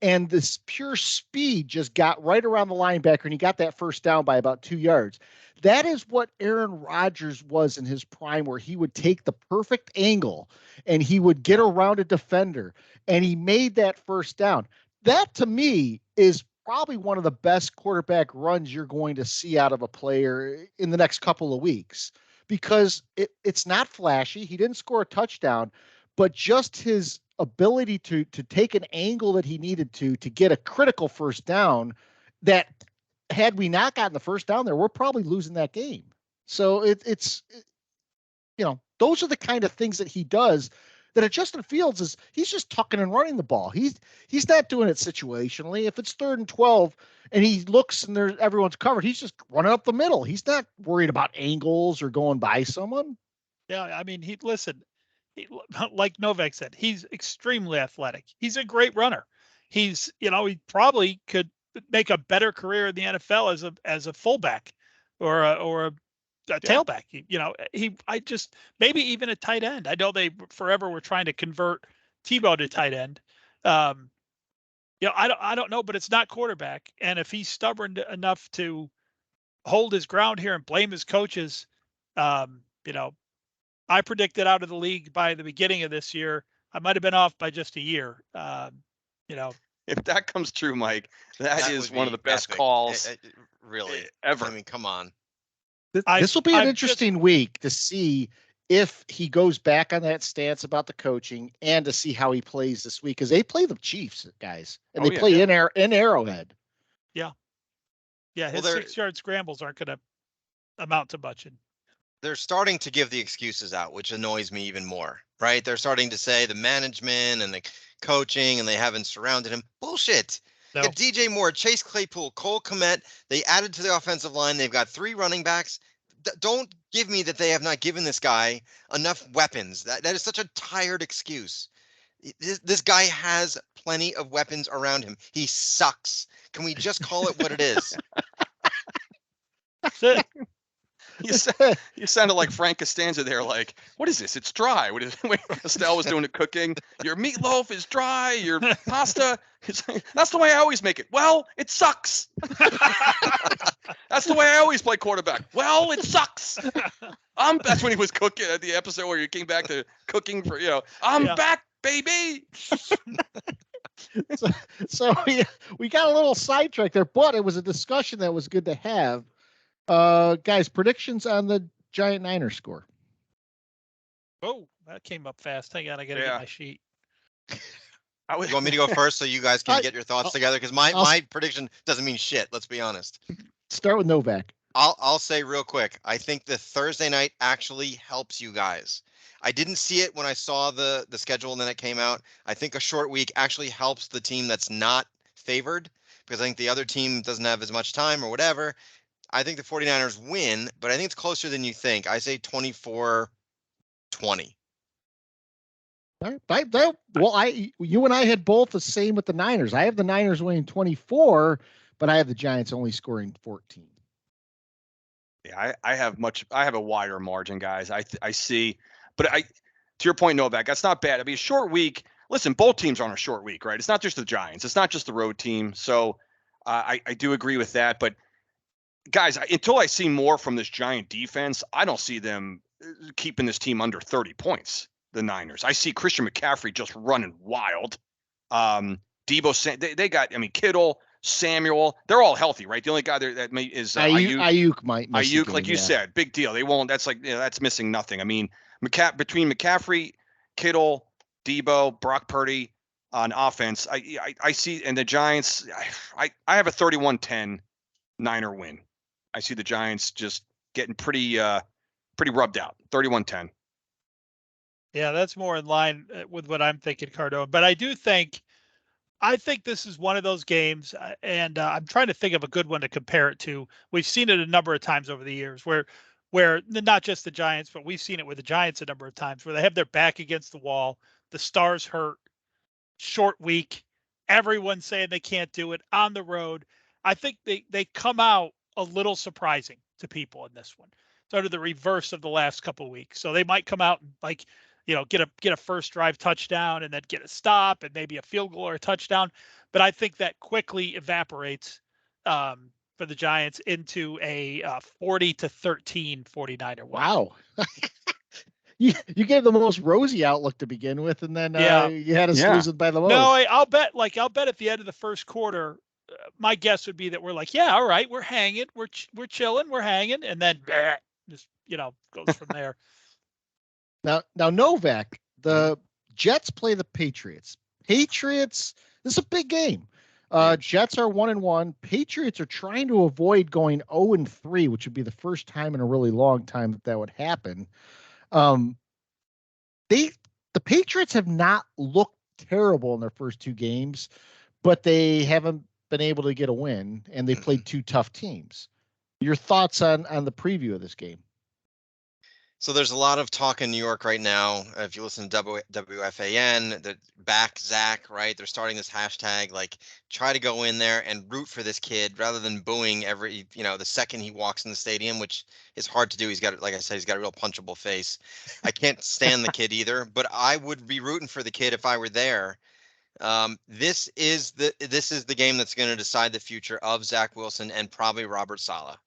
and this pure speed just got right around the linebacker, and he got that first down by about 2 yards. That is what Aaron Rodgers was in his prime, where he would take the perfect angle and he would get around a defender, and he made that first down. That, to me, is probably one of the best quarterback runs you're going to see out of a player in the next couple of weeks, because it's not flashy. He didn't score a touchdown, but just his ability to take an angle that he needed to get a critical first down, that had we not gotten the first down there, we're probably losing that game. So it's those are the kind of things that he does. That at Justin Fields is, he's just tucking and running the ball. He's not doing it situationally. If it's 3rd and 12 and he looks and everyone's covered, he's just running up the middle. He's not worried about angles or going by someone. Yeah, I mean, like Novak said, he's extremely athletic. He's a great runner. He probably could make a better career in the NFL as a fullback or a tailback. Maybe even a tight end. I know they forever were trying to convert Tebow to tight end. I don't know, but it's not quarterback. And if he's stubborn enough to hold his ground here and blame his coaches, I predicted out of the league by the beginning of this year. I might have been off by just a year. If that comes true, Mike, that is one of the best epic. calls really ever. I mean, come on. This will be an interesting week to see if he goes back on that stance about the coaching, and to see how he plays this week, because they play the Chiefs, guys, and they play in Arrowhead. Yeah. Yeah, his 6-yard scrambles aren't going to amount to much. They're starting to give the excuses out, which annoys me even more, right? They're starting to say the management and the coaching, and they haven't surrounded him. Bullshit. No. Got DJ Moore, Chase Claypool, Cole Kmet. They added to the offensive line. They've got 3 running backs. Don't give me that they have not given this guy enough weapons. That is such a tired excuse. This guy has plenty of weapons around him. He sucks. Can we just call it what it is? You sounded like Frank Costanza there. Like, what is this? It's dry. What is it? Estelle was doing the cooking. Your meatloaf is dry. Your pasta. That's the way I always make it. Well, it sucks. That's the way I always play quarterback. Well, it sucks. That's when he was cooking at the episode where he came back to cooking for, I'm back, baby. So we got a little sidetracked there, but it was a discussion that was good to have. Guys, predictions on the Giant Niners score. Oh, that came up fast. Hang on, I gotta get my sheet. You want me to go first so you guys can get your thoughts together? Because my prediction doesn't mean shit. Let's be honest. Start with Novak. I'll say real quick. I think the Thursday night actually helps you guys. I didn't see it when I saw the schedule and then it came out. I think a short week actually helps the team that's not favored, because I think the other team doesn't have as much time or whatever. I think the 49ers win, but I think it's closer than you think. I say 24-20. You and I had both the same with the Niners. I have the Niners winning 24, but I have the Giants only scoring 14. Yeah, I have a wider margin, guys. I see, but to your point, Novak, that's not bad. I mean, a short week. Listen, both teams are on a short week, right? It's not just the Giants. It's not just the road team. So I do agree with that. But guys, until I see more from this Giant defense, I don't see them keeping this team under 30 points. The Niners. I see Christian McCaffrey just running wild. Debo, they got, Kittle, Samuel, they're all healthy, right? The only guy there that is Ayuk might miss Ayuk, like you said, big deal. They won't. That's like, that's missing nothing. I mean, between McCaffrey, Kittle, Debo, Brock Purdy on offense, I see, and the Giants, I have a 31-10 Niner win. I see the Giants just getting pretty rubbed out. 31-10. Yeah, that's more in line with what I'm thinking, Cardone. But I think this is one of those games, and I'm trying to think of a good one to compare it to. We've seen it a number of times over the years where not just the Giants, but we've seen it with the Giants a number of times where they have their back against the wall. the Stars hurt, short week, everyone's saying they can't do it on the road. I think they come out a little surprising to people in this one, sort of the reverse of the last couple of weeks. So they might come out and get a first drive touchdown and then get a stop and maybe a field goal or a touchdown. But I think that quickly evaporates for the Giants into a 40-13 49er win. Wow. You gave the most rosy outlook to begin with, and then you had us losing by the most. No, I'll bet at the end of the first quarter, my guess would be that we're like, yeah, all right, we're hanging, we're chilling, we're hanging, and then just goes from there. Now Novak, the Jets play the Patriots. This is a big game. Jets are 1-1. Patriots are trying to avoid going 0-3, which would be the first time in a really long time that would happen. The Patriots have not looked terrible in their first two games, but they haven't been able to get a win, and they played two tough teams. Your thoughts on the preview of this game? So there's a lot of talk in New York right now. If you listen to WFAN, the back Zach, right? They're starting this hashtag, like, try to go in there and root for this kid rather than booing every, the second he walks in the stadium, which is hard to do. He's got, like I said, he's got a real punchable face. I can't stand the kid either, but I would be rooting for the kid if I were there. This is the game that's going to decide the future of Zach Wilson and probably Robert Saleh,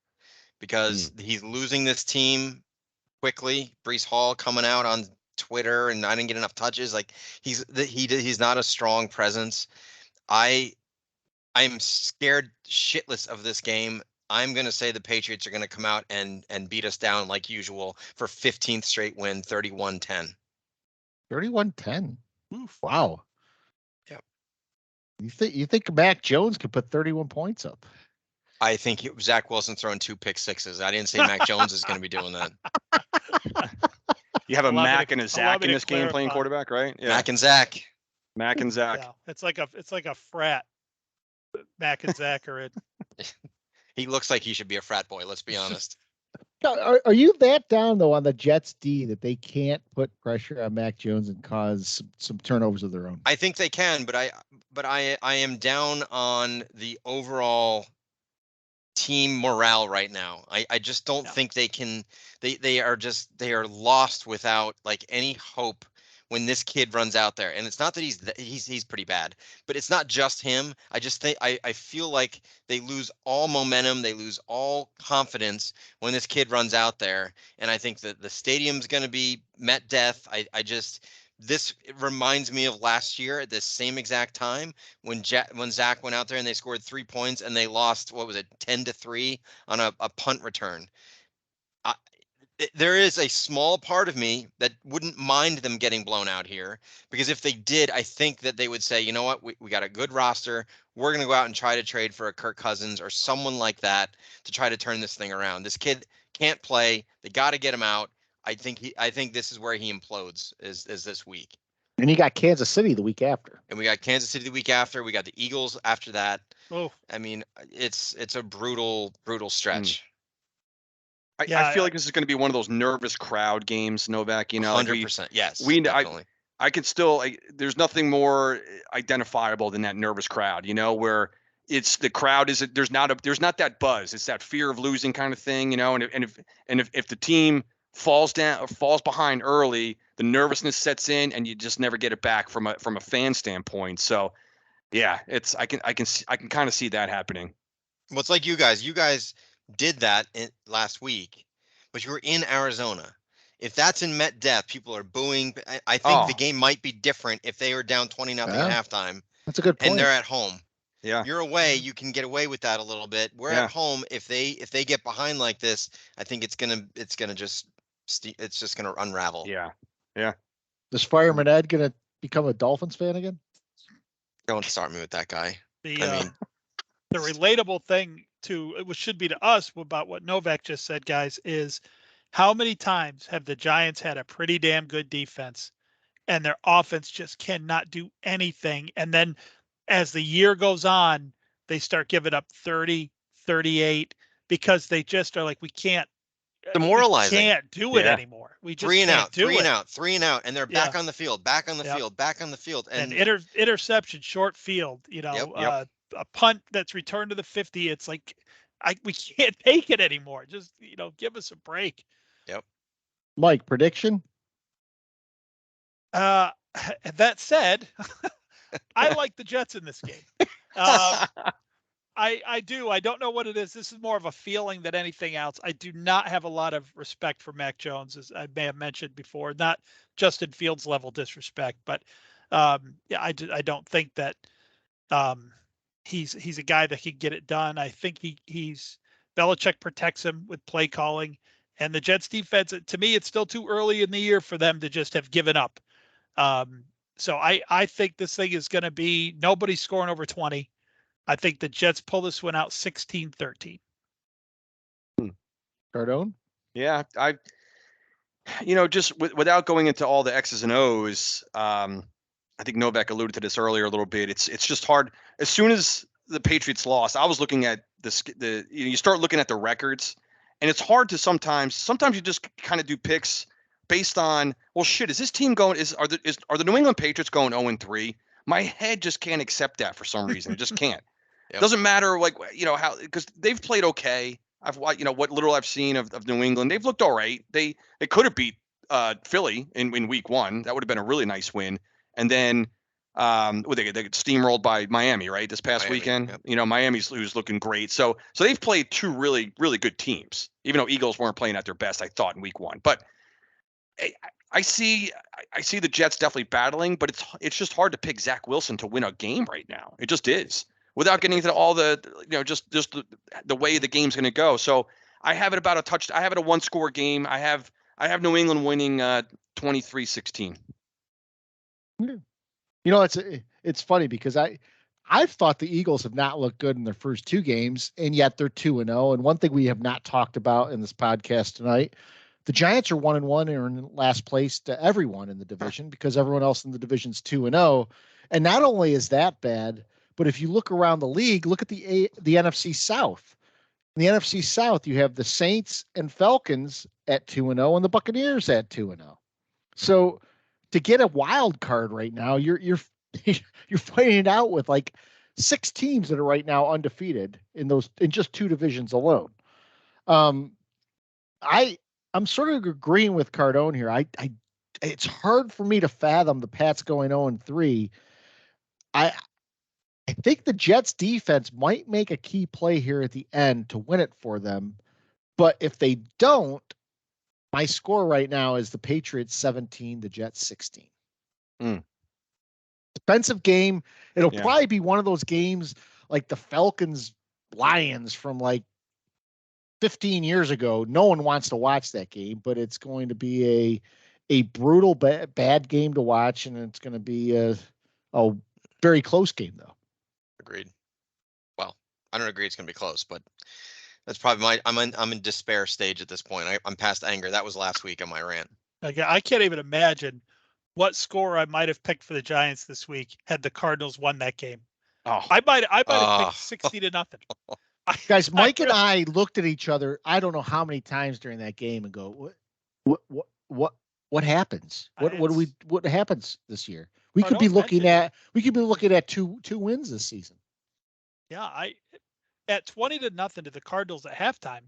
because he's losing this team quickly. Breece Hall coming out on Twitter, and I didn't get enough touches. Like, he's not a strong presence. I'm scared shitless of this game. I'm going to say the Patriots are going to come out and beat us down like usual for 15th straight win, 31-10. 31-10. Wow. Yep. You think Mac Jones could put 31 points up? I think Zach Wilson throwing 2 pick sixes. I didn't say Mac Jones is going to be doing that. You have a Mac and a Zach in this game playing quarterback, right? Yeah. Mac and Zach. Mac and Zach. Yeah, it's like a frat. Mac and Zach are in. He looks like he should be a frat boy. Let's be honest. Are you that down though on the Jets D that they can't put pressure on Mac Jones and cause some turnovers of their own? I think they can, but I am down on the overall team morale right now. I just don't think they can. They are lost without like any hope when this kid runs out there. And it's not that he's pretty bad, but it's not just him. I just think I feel like they lose all momentum, they lose all confidence when this kid runs out there. And I think that the stadium's going to be met death. This reminds me of last year at this same exact time when Zach went out there and they scored 3 points and they lost, 10-3 on a punt return. There is a small part of me that wouldn't mind them getting blown out here, because if they did, I think that they would say, you know what, we got a good roster. We're going to go out and try to trade for a Kirk Cousins or someone like that to try to turn this thing around. This kid can't play. They got to get him out. I think this is where he implodes is this week. And you got Kansas City the week after. And we got Kansas City the week after. We got the Eagles after that. Oh, I mean, it's a brutal stretch. I feel like this is going to be one of those nervous crowd games, Novak. 100%. Yes. I could still. There's nothing more identifiable than that nervous crowd. Where it's the crowd is. There's not that buzz. It's that fear of losing kind of thing. And if the team falls behind early, the nervousness sets in, and you just never get it back from a fan standpoint. So, yeah, I can kind of see that happening. Well, it's like you guys did that last week, but you were in Arizona. If that's in Met Death, people are booing. I think the game might be different if they were down 20-0 at halftime. That's a good point. And they're at home. Yeah, you're away. You can get away with that a little bit. We're at home. If they get behind like this, I think it's gonna just unravel. Yeah. Is Fireman Ed gonna become a Dolphins fan again? Don't start me with that guy. The relatable thing which should be to us about what Novak just said, guys, is how many times have the Giants had a pretty damn good defense and their offense just cannot do anything, and then as the year goes on, they start giving up 30, 38 because they just are like, we can't demoralizing. We can't do it anymore. We just three and can't out, do three it. and out, 3 and out, and they're back on the field, back on the Yep. field, back on the field, and interception, short field. A punt that's returned to the 50. It's like we can't take it anymore. Just give us a break. Yep. Mike, prediction? That said, I like the Jets in this game. I do. I don't know what it is. This is more of a feeling than anything else. I do not have a lot of respect for Mac Jones, as I may have mentioned before. Not Justin Fields level disrespect, but I don't think that he's a guy that can get it done. I think he's Belichick protects him with play calling, and the Jets defense. To me, it's still too early in the year for them to just have given up. So I think this thing is going to be nobody scoring over 20. I think the Jets pull this one out 16-13. Cardone? Yeah, just without going into all the X's and O's, I think Novak alluded to this earlier a little bit. It's just hard. As soon as the Patriots lost, I was looking at you start looking at the records, and it's hard to sometimes you just kind of do picks based on, well, shit, is this team going? Are the New England Patriots going 0-3? My head just can't accept that for some reason. It just can't. Yep. Doesn't matter, how, because they've played okay. I've what little I've seen of New England, they've looked all right. They could have beat Philly in week 1. That would have been a really nice win. And then they get steamrolled by Miami, right? This past weekend. Yep. Miami's who's looking great. So they've played 2 really, really good teams, even though Eagles weren't playing at their best, I thought, in week 1. But I see the Jets definitely battling, but it's just hard to pick Zach Wilson to win a game right now. It just is, without getting into all the just the way the game's going to go. So I have it about a touch. I have it a 1-score game. I have New England winning 23-16. It's funny because I've thought the Eagles have not looked good in their first 2 games, and yet they're 2-0. And one thing we have not talked about in this podcast tonight, the Giants are 1-1 and are in last place to everyone in the division because everyone else in the division's 2-0. And not only is that bad, but if you look around the league, look at the NFC South. In the NFC South, you have the Saints and Falcons at 2-0 and the Buccaneers at 2-0. So to get a wild card right now, you're fighting it out with like 6 teams that are right now undefeated in just 2 divisions alone. I'm sort of agreeing with Cardone here. It's hard for me to fathom the Pats going 0-3. I think the Jets defense might make a key play here at the end to win it for them. But if they don't, my score right now is the Patriots 17, the Jets 16. Defensive game. It'll probably be one of those games like the Falcons Lions from like 15 years ago. No one wants to watch that game, but it's going to be a brutal bad game to watch, and it's going to be a very close game though. Agreed. Well, I don't agree it's going to be close, but that's probably I'm in despair stage at this point. I'm past anger. That was last week on my rant. I can't even imagine what score I might have picked for the Giants this week had the Cardinals won that game. Oh, I might have picked 60-0. Guys, Mike and I looked at each other, I don't know how many times during that game, and go, what happens? What happens this year? We could be looking at two wins this season. Yeah, at 20-0 to the Cardinals at halftime.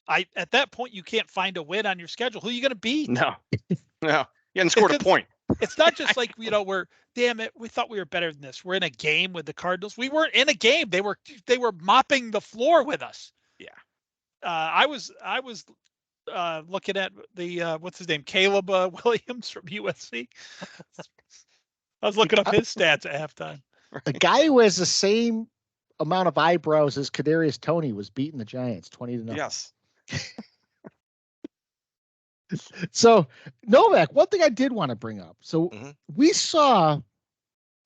At that point you can't find a win on your schedule. Who are you going to beat? No. You hadn't scored a point. It's not just like, we're, damn it, we thought we were better than this. We're in a game with the Cardinals. We weren't in a game. They were mopping the floor with us. Yeah. I was looking at the what's his name, Caleb Williams from USC. I was looking up his stats at halftime. The guy who has the same amount of eyebrows as Kadarius Toney was beating the Giants 20-0. Yes. So Novak, one thing I did want to bring up. So we saw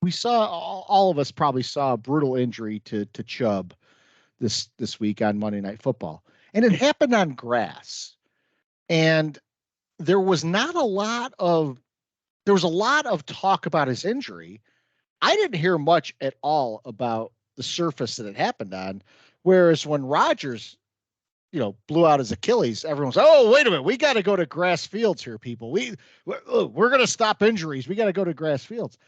all of us probably saw a brutal injury to Chubb this week on Monday Night Football, and it happened on grass. And there was a lot of talk about his injury. I didn't hear much at all about the surface that it happened on. Whereas when Rodgers, blew out his Achilles, everyone's, oh, wait a minute, we got to go to grass fields here, people. We're going to stop injuries. We got to go to grass fields.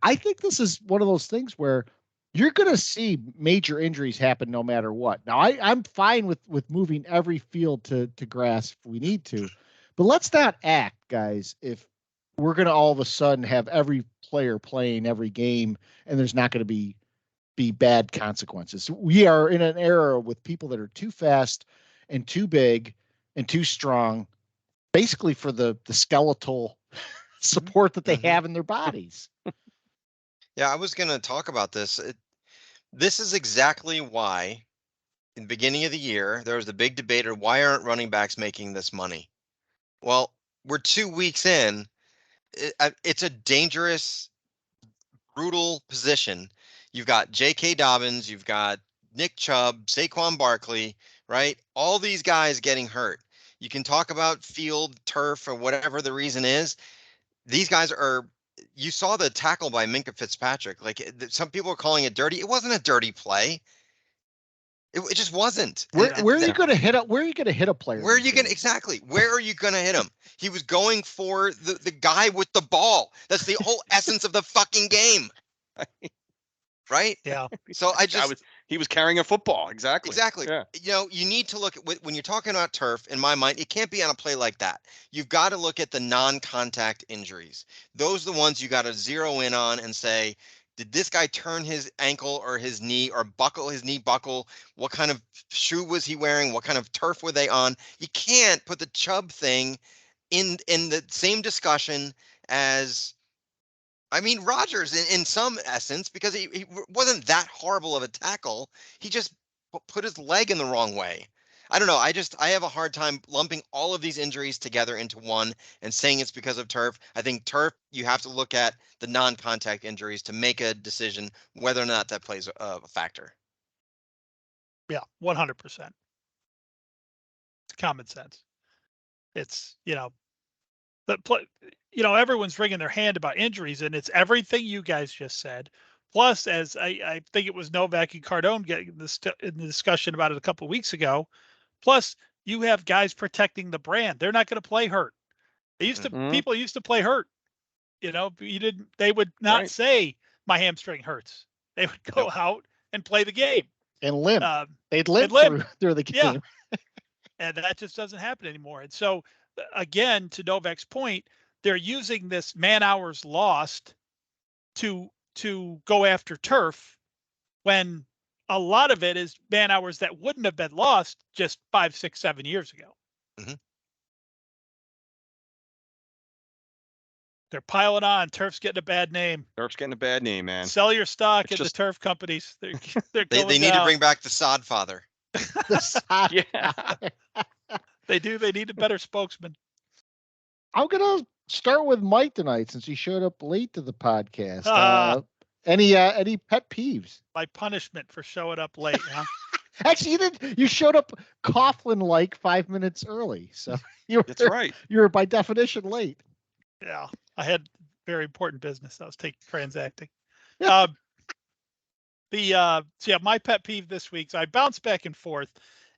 I think this is one of those things where you're going to see major injuries happen no matter what. Now, I'm fine with moving every field to grass if we need to, but let's not act, guys, if we're going to all of a sudden have every player playing every game and there's not going to be bad consequences. We are in an era with people that are too fast and too big and too strong, basically for the skeletal support that they have in their bodies. Yeah, I was going to talk about this. This is exactly why in the beginning of the year, there was the big debate of why aren't running backs making this money? Well, we're 2 weeks in. It's a dangerous, brutal position. You've got J.K. Dobbins, you've got Nick Chubb, Saquon Barkley, right? All these guys getting hurt. You can talk about field, turf, or whatever the reason is. These guys are. You saw the tackle by Minkah Fitzpatrick. Like some people are calling it dirty. It wasn't a dirty play. It just wasn't. Where are you going to hit up? Where are you going to hit a player? Where are you going to exactly? Where are you going to hit him? He was going for the guy with the ball. That's the whole essence of the fucking game, right? Yeah. So he was carrying a football. Exactly. Yeah. You need to look at when you're talking about turf. In my mind, it can't be on a play like that. You've got to look at the non-contact injuries. Those are the ones you got to zero in on and say, did this guy turn his ankle or his knee or buckle his knee buckle? What kind of shoe was he wearing? What kind of turf were they on? You can't put the Chubb thing in the same discussion as, Rodgers in some essence, because he wasn't that horrible of a tackle. He just put his leg in the wrong way. I don't know. I have a hard time lumping all of these injuries together into one and saying it's because of turf. I think turf, you have to look at the non-contact injuries to make a decision whether or not that plays a factor. Yeah, 100%. It's common sense. It's, everyone's wringing their hand about injuries, and it's everything you guys just said. Plus, as I think it was Novak and Cardone getting this in the discussion about it a couple of weeks ago. Plus, you have guys protecting the brand. They're not going to play hurt. People used to play hurt. They would not say my hamstring hurts. They would go out and play the game and limp. They'd limp through the game. Yeah. And that just doesn't happen anymore. And so, again, to Novak's point, they're using this man hours lost to go after turf when a lot of it is man hours that wouldn't have been lost just 5, 6, 7 years ago. Mm-hmm. They're piling on. Turf's getting a bad name. Turf's getting a bad name, man. Sell your stock in the turf companies. They're they need to bring back the sod father. Yeah. They do. They need a better spokesman. I'm gonna start with Mike tonight since he showed up late to the podcast. Any pet peeves? My punishment for showing up late, huh? Actually, you showed up Coughlin like 5 minutes early, so that's right. You were by definition late. Yeah, I had very important business I was transacting. My pet peeve this week. So I bounced back and forth,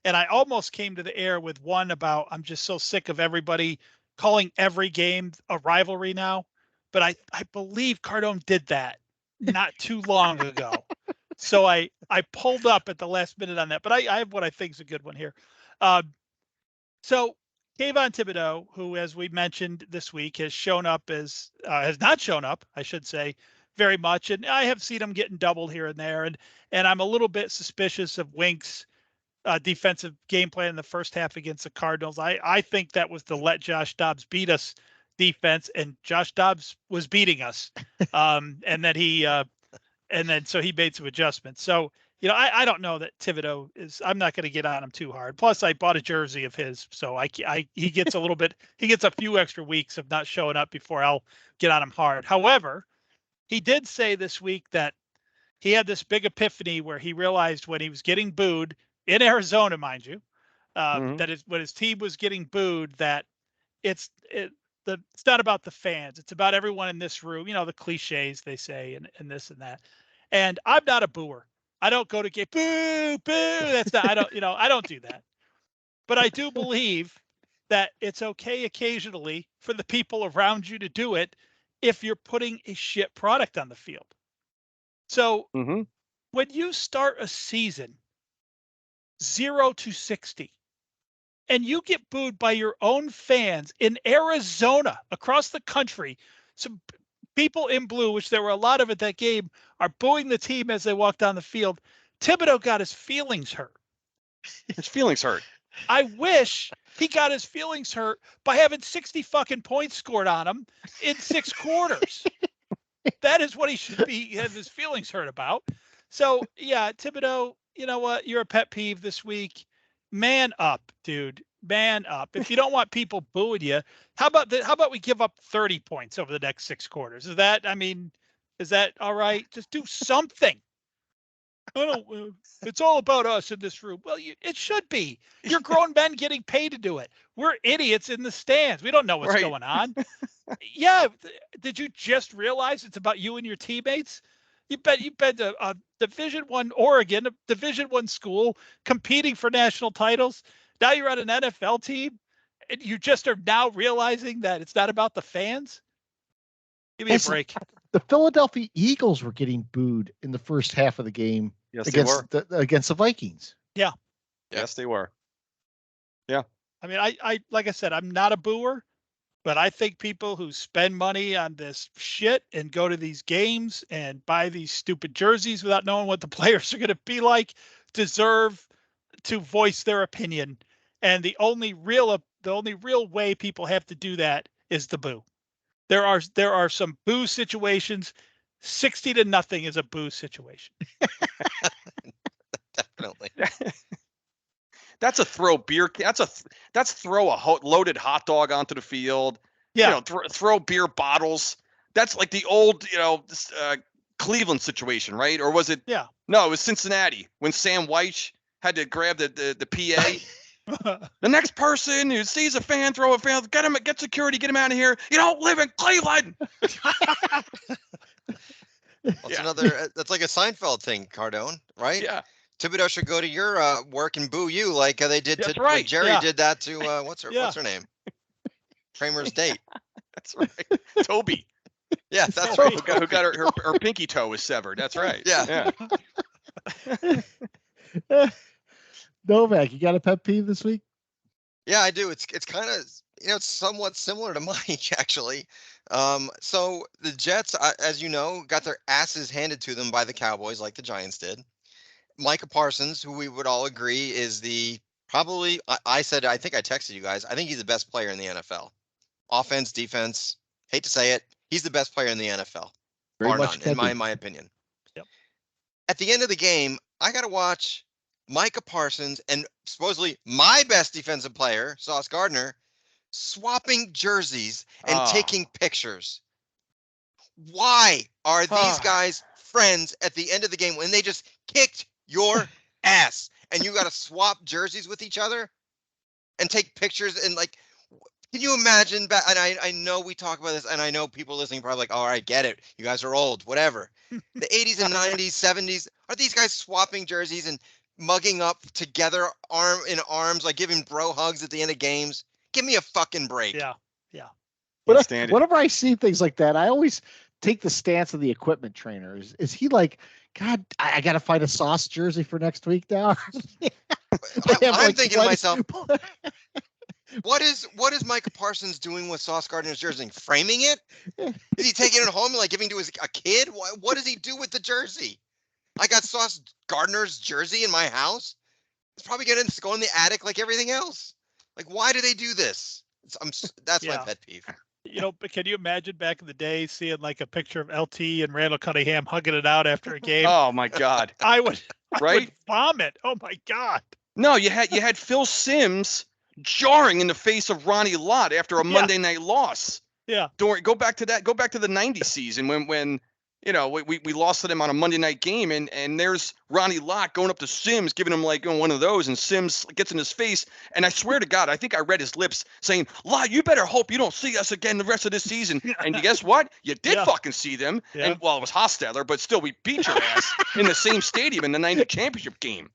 and I almost came to the air with one about I'm just so sick of everybody calling every game a rivalry now. But I believe Cardone did that not too long ago. So I pulled up at the last minute on that. But I have what I think is a good one here. So Kayvon Thibodeau, who, as we mentioned this week, has not shown up, I should say, very much. And I have seen him getting doubled here and there. And I'm a little bit suspicious of Wink's defensive game plan in the first half against the Cardinals. I think that was to let Josh Dobbs beat us defense, and Josh Dobbs was beating us. So he made some adjustments. So, I don't know that Thibodeau I'm not going to get on him too hard. Plus I bought a jersey of his. So he gets he gets a few extra weeks of not showing up before I'll get on him hard. However, he did say this week that he had this big epiphany where he realized when he was getting booed in Arizona, mind you, when his team was getting booed, that it's not about the fans. It's about everyone in this room, the cliches they say and this and that. And I'm not a booer. I don't go to get boo, boo. That's not, I don't do that. But I do believe that it's okay occasionally for the people around you to do it if you're putting a shit product on the field. So when you start a season 0-60 and you get booed by your own fans in Arizona, across the country, some people in blue, which there were a lot of at that game, are booing the team as they walk down the field. Thibodeau got his feelings hurt. His feelings hurt. I wish he got his feelings hurt by having 60 fucking points scored on him in 6 quarters. That is what he should be have his feelings hurt about. So yeah, Thibodeau, you know what? You're a pet peeve this week. Man up, dude. Man up. If you don't want people booing you, how about we give up 30 points over the next 6 quarters? Is that all right? Just do something. It's all about us in this room. Well, it should be. You're grown men getting paid to do it. We're idiots in the stands. We don't know what's going on. Yeah. Did you just realize it's about you and your teammates? You've been to a Division I Oregon, a Division I school, competing for national titles. Now you're on an NFL team, and you just are now realizing that it's not about the fans. Give me a break. The Philadelphia Eagles were getting booed in the first half of the game against the Vikings. Yeah. Yes, they were. Yeah. I mean, I like I said, I'm not a booer, but I think people who spend money on this shit and go to these games and buy these stupid jerseys without knowing what the players are going to be like deserve to voice their opinion. And the only real way people have to do that is the boo. There are some boo situations. 60-0 is a boo situation. Definitely. That's a throw beer. That's throw a loaded hot dog onto the field. Yeah. Throw beer bottles. That's like the old, Cleveland situation, right? Or was it? Yeah. No, it was Cincinnati when Sam White had to grab the PA. The next person who sees a fan throw a fan, get security, get him out of here. You don't live in Cleveland. That's like a Seinfeld thing, Cardone, right? Yeah. Thibodeau should go to your work and boo you like they did That's to right. Jerry did that to what's her name? Kramer's date. That's right. Toby. Yeah, that's Toby, right. Who got her pinky toe was severed. That's right. Yeah. Novak, you got a pet peeve this week? Yeah, I do. It's kind of it's somewhat similar to Mike actually. So the Jets, as you know, got their asses handed to them by the Cowboys like the Giants did. Micah Parsons, who we would all agree is I think I texted you guys. I think he's the best player in the NFL. Offense, defense. Hate to say it, he's the best player in the NFL. Very bar much none, in my opinion. Yep. At the end of the game, I got to watch Micah Parsons and supposedly my best defensive player, Sauce Gardner, swapping jerseys and taking pictures. Why are these guys friends at the end of the game when they just kicked your ass and you got to swap jerseys with each other and take pictures and can you imagine back? And I know we talk about this and I know people listening probably like, all right, get it. You guys are old, whatever. The 80s and 90s, 70s, are these guys swapping jerseys and mugging up together arm in arms, like giving bro hugs at the end of games? Give me a fucking break. Yeah. But whenever I see things like that, I always take the stance of the equipment trainer. Is he like, God, I got to find a Sauce jersey for next week now? I'm thinking to myself, what is Micah Parsons doing with Sauce Gardner's jersey? Framing it? Is he taking it home and giving to a kid? What does he do with the jersey? I got Sauce Gardner's jersey in my house. It's probably going to go in the attic like everything else. Why do they do this? That's my pet peeve. But can you imagine back in the day seeing a picture of LT and Randall Cunningham hugging it out after a game? Oh my God. I would vomit. Oh my God. No, you had Phil Simms jarring in the face of Ronnie Lott after a Monday night loss. Yeah. Go back to the 90s season when we lost to them on a Monday night game, and there's Ronnie Lott going up to Simms, giving him one of those, and Simms gets in his face, and I swear to God, I think I read his lips saying, Lott, you better hope you don't see us again the rest of this season. And guess what? You did fucking see them, and it was Hostetler, but still we beat your ass in the same stadium in the 90 championship game.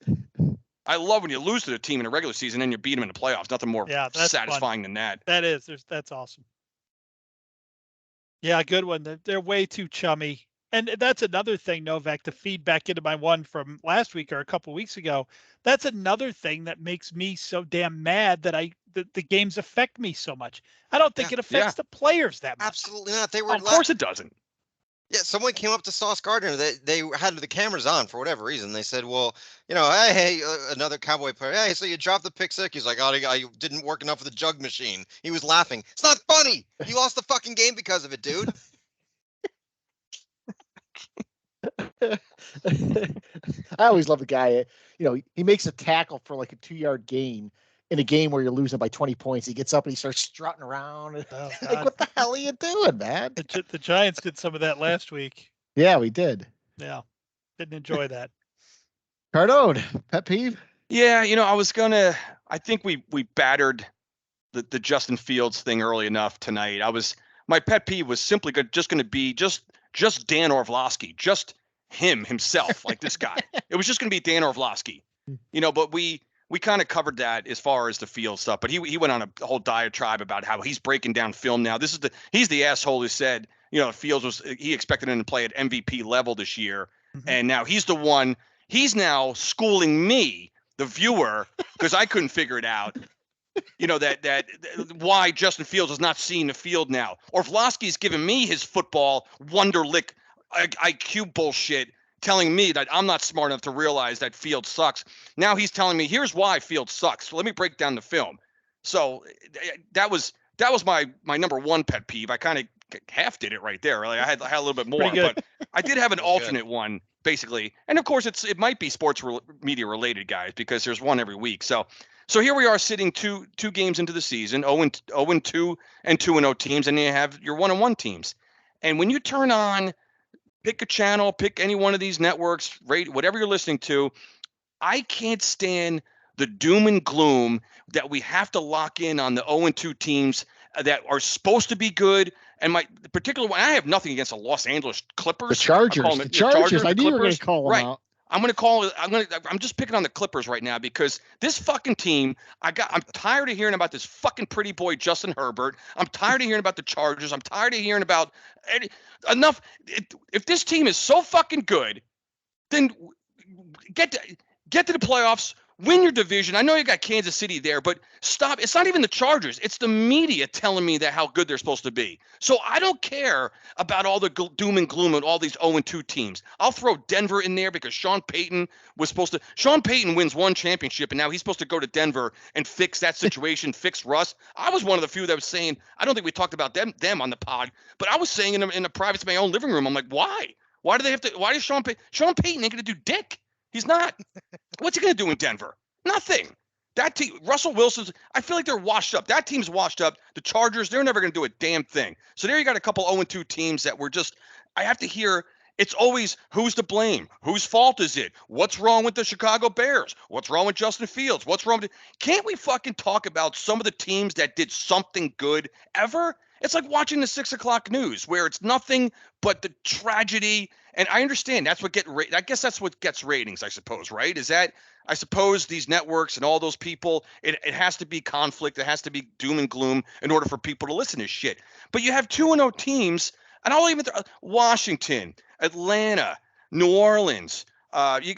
I love when you lose to the team in a regular season and you beat them in the playoffs. Nothing more satisfying than that. That's awesome. Yeah, good one. They're way too chummy. And that's another thing, Novak, to feed back into my one from last week or a couple weeks ago. That's another thing that makes me so damn mad that the games affect me so much. I don't think it affects the players that much. Absolutely not. They were. Of course it doesn't. Yeah, someone came up to Sauce Gardner. They had the cameras on for whatever reason. They said, "Well, hey, another Cowboy player. Hey, so you dropped the pick six?" He's like, "Oh, I didn't work enough with the jug machine." He was laughing. It's not funny. You lost the fucking game because of it, dude. I always love the guy. He makes a tackle for like a 2-yard gain in a game where you're losing by 20 points. He gets up and he starts strutting around. Oh, like, what the hell are you doing, man? The Giants did some of that last week. Yeah, we did. Yeah, didn't enjoy that. Cardone, pet peeve? Yeah, I think we battered the Justin Fields thing early enough tonight. My pet peeve was simply just going to be just Dan Orlovsky, just himself, like this guy. It was just going to be Dan Orlovsky, but we kind of covered that as far as the field stuff, but he went on a whole diatribe about how he's breaking down film now. He's the asshole who said, Fields he expected him to play at MVP level this year. Mm-hmm. And now he's now schooling me, the viewer, because I couldn't figure it out. That why Justin Fields is not seeing the field now. Orlovsky's giving me his football Wonderlic IQ bullshit, telling me that I'm not smart enough to realize that Fields sucks. Now he's telling me here's why Fields sucks. So let me break down the film. So that was my number one pet peeve. I kind of half did it right there. Like I had a little bit more, but I did have an alternate one basically. And of course it might be sports media related, guys, because there's one every week. So here we are sitting two games into the season, 0-2 and 2-0 teams, and you have your 1-1 teams. And when you turn on, pick a channel, pick any one of these networks, rate whatever you're listening to, I can't stand the doom and gloom that we have to lock in on the 0-2 teams that are supposed to be good. And my particular one, I have nothing against the Los Angeles Clippers. The Chargers. The Chargers. I knew you were going to call them out. I'm just picking on the Clippers right now because this fucking team, I'm tired of hearing about this fucking pretty boy Justin Herbert. I'm tired of hearing about the Chargers. I'm tired of hearing about enough. If this team is so fucking good, then get to the playoffs, win your division. I know you got Kansas City there, but stop. It's not even the Chargers. It's the media telling me that how good they're supposed to be. So I don't care about all the doom and gloom and all these 0-2 teams. I'll throw Denver in there because Sean Payton wins one championship, and now he's supposed to go to Denver and fix that situation, fix Russ. I was one of the few that was saying, I don't think we talked about them on the pod, but I was saying in the privacy of my own living room, I'm like, why? Why do they have to? Why is Sean Payton ain't going to do dick? He's not. What's he going to do in Denver? Nothing. That team, Russell Wilson's, I feel like they're washed up. That team's washed up. The Chargers, they're never going to do a damn thing. So there you got a couple 0-2 teams that were just, I have to hear, it's always who's to blame? Whose fault is it? What's wrong with the Chicago Bears? What's wrong with Justin Fields? What's wrong with, can't we fucking talk about some of the teams that did something good ever? It's like watching the 6 o'clock news where it's nothing but the tragedy. And I understand that's I guess that's what gets ratings, I suppose, right? Is that, I suppose these networks and all those people, it has to be conflict. It has to be doom and gloom in order for people to listen to shit. But you have 2-0 teams, and I'll even Washington, Atlanta, New Orleans. You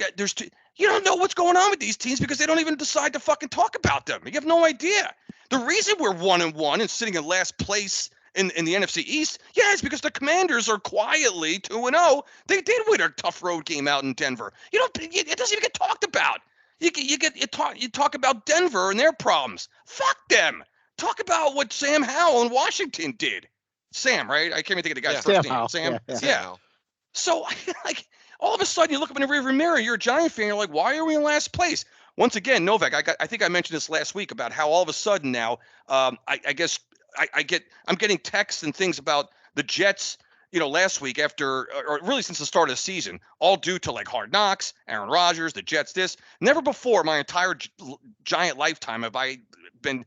don't know what's going on with these teams because they don't even decide to fucking talk about them. You have no idea. The reason we're 1-1 and sitting in last place in the NFC East, it's because the Commanders are quietly 2-0. They did win a tough road game out in Denver. It doesn't even get talked about. You talk about Denver and their problems. Fuck them. Talk about what Sam Howell in Washington did. Sam, right? I can't even think of the guy's first name. Sam. Yeah. So like all of a sudden you look up in the rearview mirror, you're a Giant fan, you're like, why are we in last place? Once again, Novak, I think I mentioned this last week about how all of a sudden now, I'm getting texts and things about the Jets, last week after, or really since the start of the season, all due to like Hard Knocks, Aaron Rodgers, the Jets, this. Never before my entire Giant lifetime have I been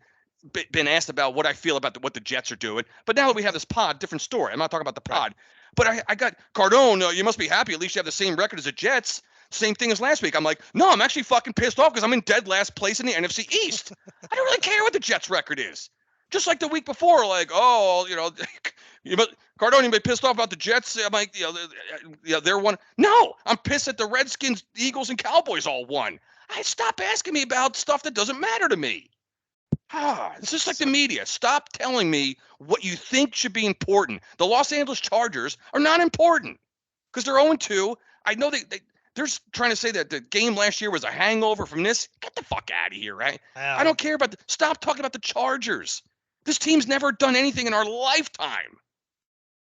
asked about what I feel about what the Jets are doing. But now that we have this pod, different story. I'm not talking about the pod. But I got Cardone, you must be happy. At least you have the same record as the Jets. Same thing as last week. I'm like, no, I'm actually fucking pissed off because I'm in dead last place in the NFC East. I don't really care what the Jets' record is. Just like the week before, like, oh, Cardone, you be pissed off about the Jets. I'm like, they're one. No, I'm pissed that the Redskins, Eagles, and Cowboys all won. Stop asking me about stuff that doesn't matter to me. It's just like the media. Stop telling me what you think should be important. The Los Angeles Chargers are not important because they're 0-2. I know they're trying to say that the game last year was a hangover from this. Get the fuck out of here, right? I don't care about stop talking about the Chargers. This team's never done anything in our lifetime.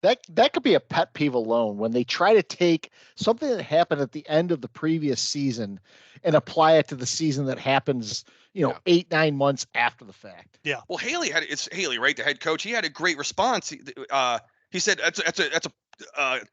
That could be a pet peeve alone when they try to take something that happened at the end of the previous season and apply it to the season that happens, 8-9 months after the fact. Yeah. Well, it's Haley, right? The head coach. He had a great response. He said that's a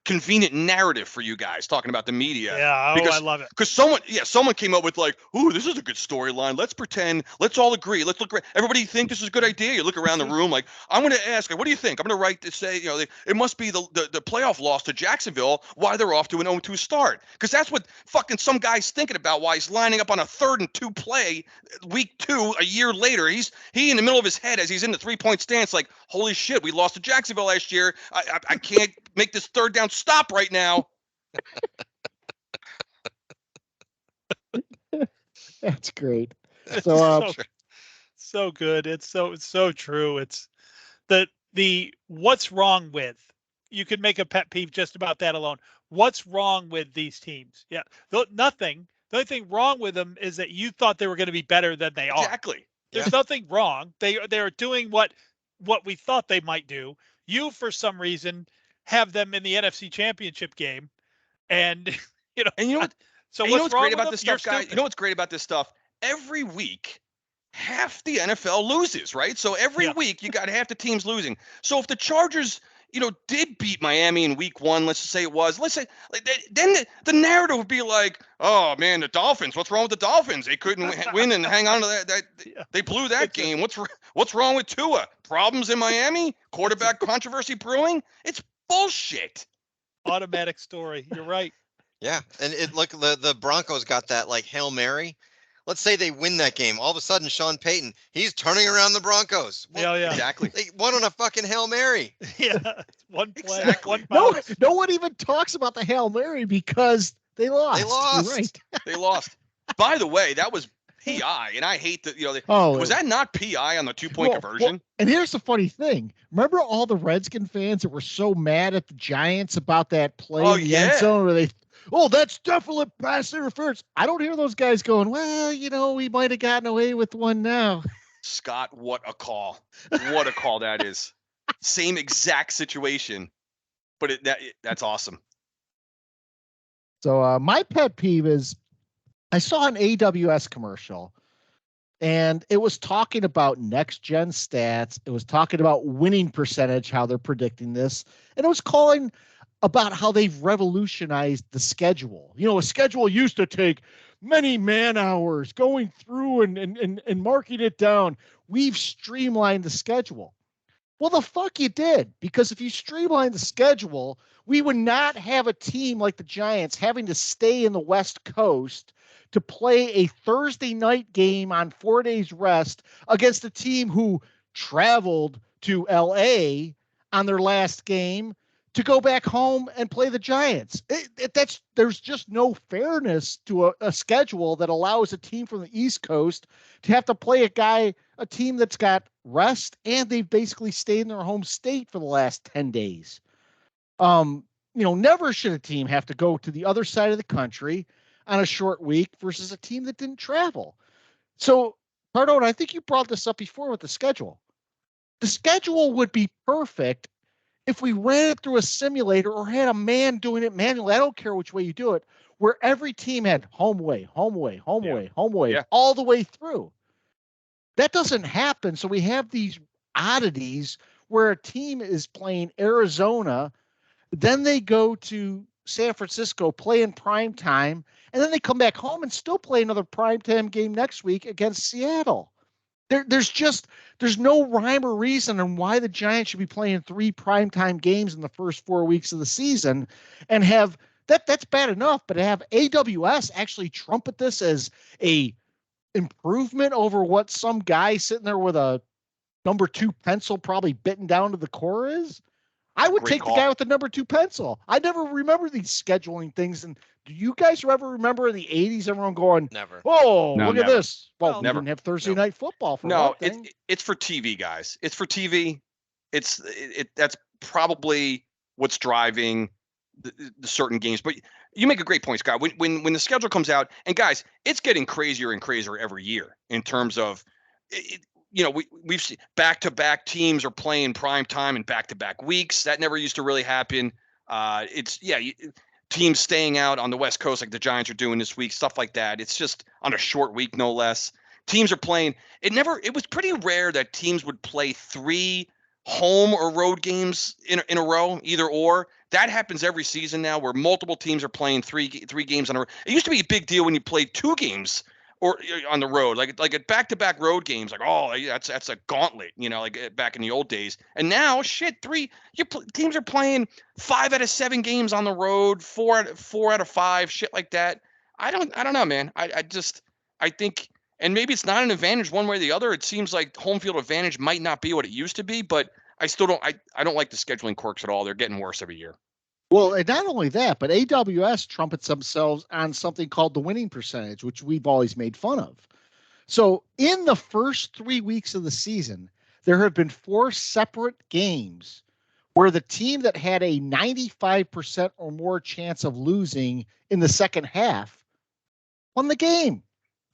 convenient narrative for you guys talking about the media. Yeah, I love it. Because someone came up with like, ooh, this is a good storyline. Let's pretend. Let's all agree. Let's look. Everybody think this is a good idea. You look around the room like, I'm going to ask, what do you think? I'm going to write to say, it must be the playoff loss to Jacksonville. Why they're off to an 0-2 start? Because that's what fucking some guy's thinking about. Why he's lining up on a 3rd and 2 play week 2 a year later. He in the middle of his head as he's in the 3-point stance, like, holy shit, we lost to Jacksonville last year. I can't make this 3rd down stop right now. That's great. So good. It's so true. It's the what's wrong with. You could make a pet peeve just about that alone. What's wrong with these teams? Yeah, nothing. The only thing wrong with them is that you thought they were going to be better than they are. Exactly. There's nothing wrong. They are doing what we thought they might do. You, for some reason, have them in the NFC Championship game, and And you know what? So what's great about this stuff, guys? You know what's great about this stuff? Every week, half the NFL loses, right? So every week you got half the teams losing. So if the Chargers, did beat Miami in week 1, let's just say it was, then the narrative would be like, oh man, the Dolphins, what's wrong with the Dolphins? They couldn't win and hang on to that. They blew that game. What's wrong with Tua? Problems in Miami? Quarterback controversy brewing? It's bullshit. Automatic story. You're right. Yeah, and the Broncos got that like Hail Mary. Let's say they win that game. All of a sudden, Sean Payton, he's turning around the Broncos. Well, yeah, exactly. They won on a fucking Hail Mary. Yeah, one play, exactly. one no one even talks about the Hail Mary because they lost. They lost. You're right. They lost. By the way, that was PI, and I hate that. Was that not PI on the 2-point conversion? Well, and here's the funny thing. Remember all the Redskin fans that were so mad at the Giants about that play in the end zone where they, that's definitely pass interference. I don't hear those guys going, well, we might have gotten away with one now. Scott, what a call. What a call that is. Same exact situation, but that's awesome. So my pet peeve is I saw an AWS commercial and it was talking about next gen stats. It was talking about winning percentage, how they're predicting this. And it was calling about how they've revolutionized the schedule. A schedule used to take many man hours going through and marking it down. We've streamlined the schedule. Well, the fuck you did, because if you streamline the schedule, we would not have a team like the Giants having to stay in the West Coast to play a Thursday night game on 4 days rest against a team who traveled to LA on their last game to go back home and play the Giants. There's just no fairness to a schedule that allows a team from the East Coast to have to play a team that's got rest and they've basically stayed in their home state for the last 10 days. Never should a team have to go to the other side of the country on a short week versus a team that didn't travel. So, Cardone, I think you brought this up before with the schedule. The schedule would be perfect if we ran it through a simulator or had a man doing it manually. I don't care which way you do it, where every team had home way, way, all the way through. That doesn't happen. So we have these oddities where a team is playing Arizona, then they go to San Francisco, play in prime time, and then they come back home and still play another primetime game next week against Seattle. There's no rhyme or reason on why the Giants should be playing 3 primetime games in the first 4 weeks of the season and have that's bad enough, but to have AWS actually trumpet this as a improvement over what some guy sitting there with a number 2 pencil probably bitten down to the core is, I would take the guy with the number 2 pencil. I never remember these scheduling things. And do you guys ever remember in the 80s, everyone going, Never. oh, No, look never. at this. Well, we never. didn't have Thursday night football for no, one thing. it's for TV, guys. It's for TV. That's probably what's driving the certain games. But you make a great point, Scott. When the schedule comes out, and guys, it's getting crazier and crazier every year in terms of we've seen back-to-back teams are playing prime time in back-to-back weeks. That never used to really happen. Teams staying out on the West Coast like the Giants are doing this week, stuff like that. It's just on a short week, no less. Teams are playing. It was pretty rare that teams would play 3 home or road games in a row, either or. That happens every season now, where multiple teams are playing three games on a row. It used to be a big deal when you played 2 games or on the road, like at back-to-back road games, like, oh, that's a gauntlet, like back in the old days. And now, teams are playing 5 out of 7 games on the road, 4 out of 5, shit like that. I don't know, man. I think, and maybe it's not an advantage one way or the other. It seems like home field advantage might not be what it used to be, but I still don't. I don't like the scheduling quirks at all. They're getting worse every year. Well, and not only that, but AWS trumpets themselves on something called the winning percentage, which we've always made fun of. So in the first 3 weeks of the season, there have been 4 separate games where the team that had a 95% or more chance of losing in the second half won the game.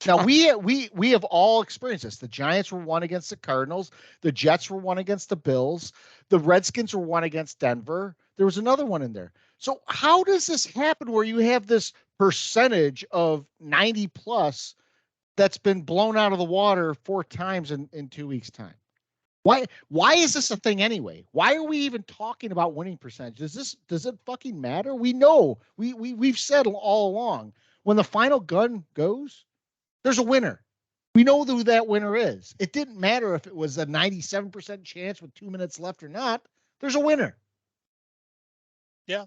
Now, we have all experienced this. The Giants were 1 against the Cardinals. The Jets were 1 against the Bills. The Redskins were 1 against Denver. There was another one in there. So how does this happen where you have this percentage of 90 plus that's been blown out of the water 4 times in 2 weeks' time? Why is this a thing anyway? Why are we even talking about winning percentage? Does it fucking matter? We know we've said all along, when the final gun goes, there's a winner. We know who that winner is. It didn't matter if it was a 97% chance with 2 minutes left or not. There's a winner. Yeah,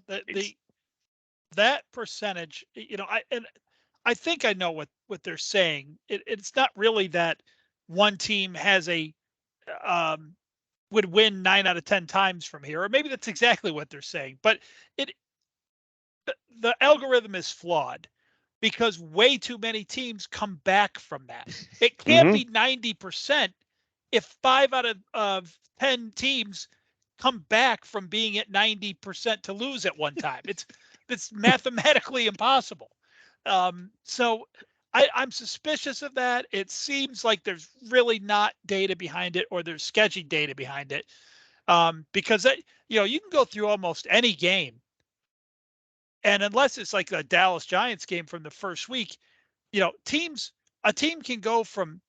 that percentage, I think I know what they're saying. It's not really that one team has would win 9 out of 10 times from here, or maybe that's exactly what they're saying. But the algorithm is flawed because way too many teams come back from that. It can't be 90% if 5 out of 10 teams come back from being at 90% to lose at one time. It's mathematically impossible. So I'm suspicious of that. It seems like there's really not data behind it, or there's sketchy data behind it. Because you can go through almost any game, and unless it's like the Dallas Giants game from the first week, a team can go from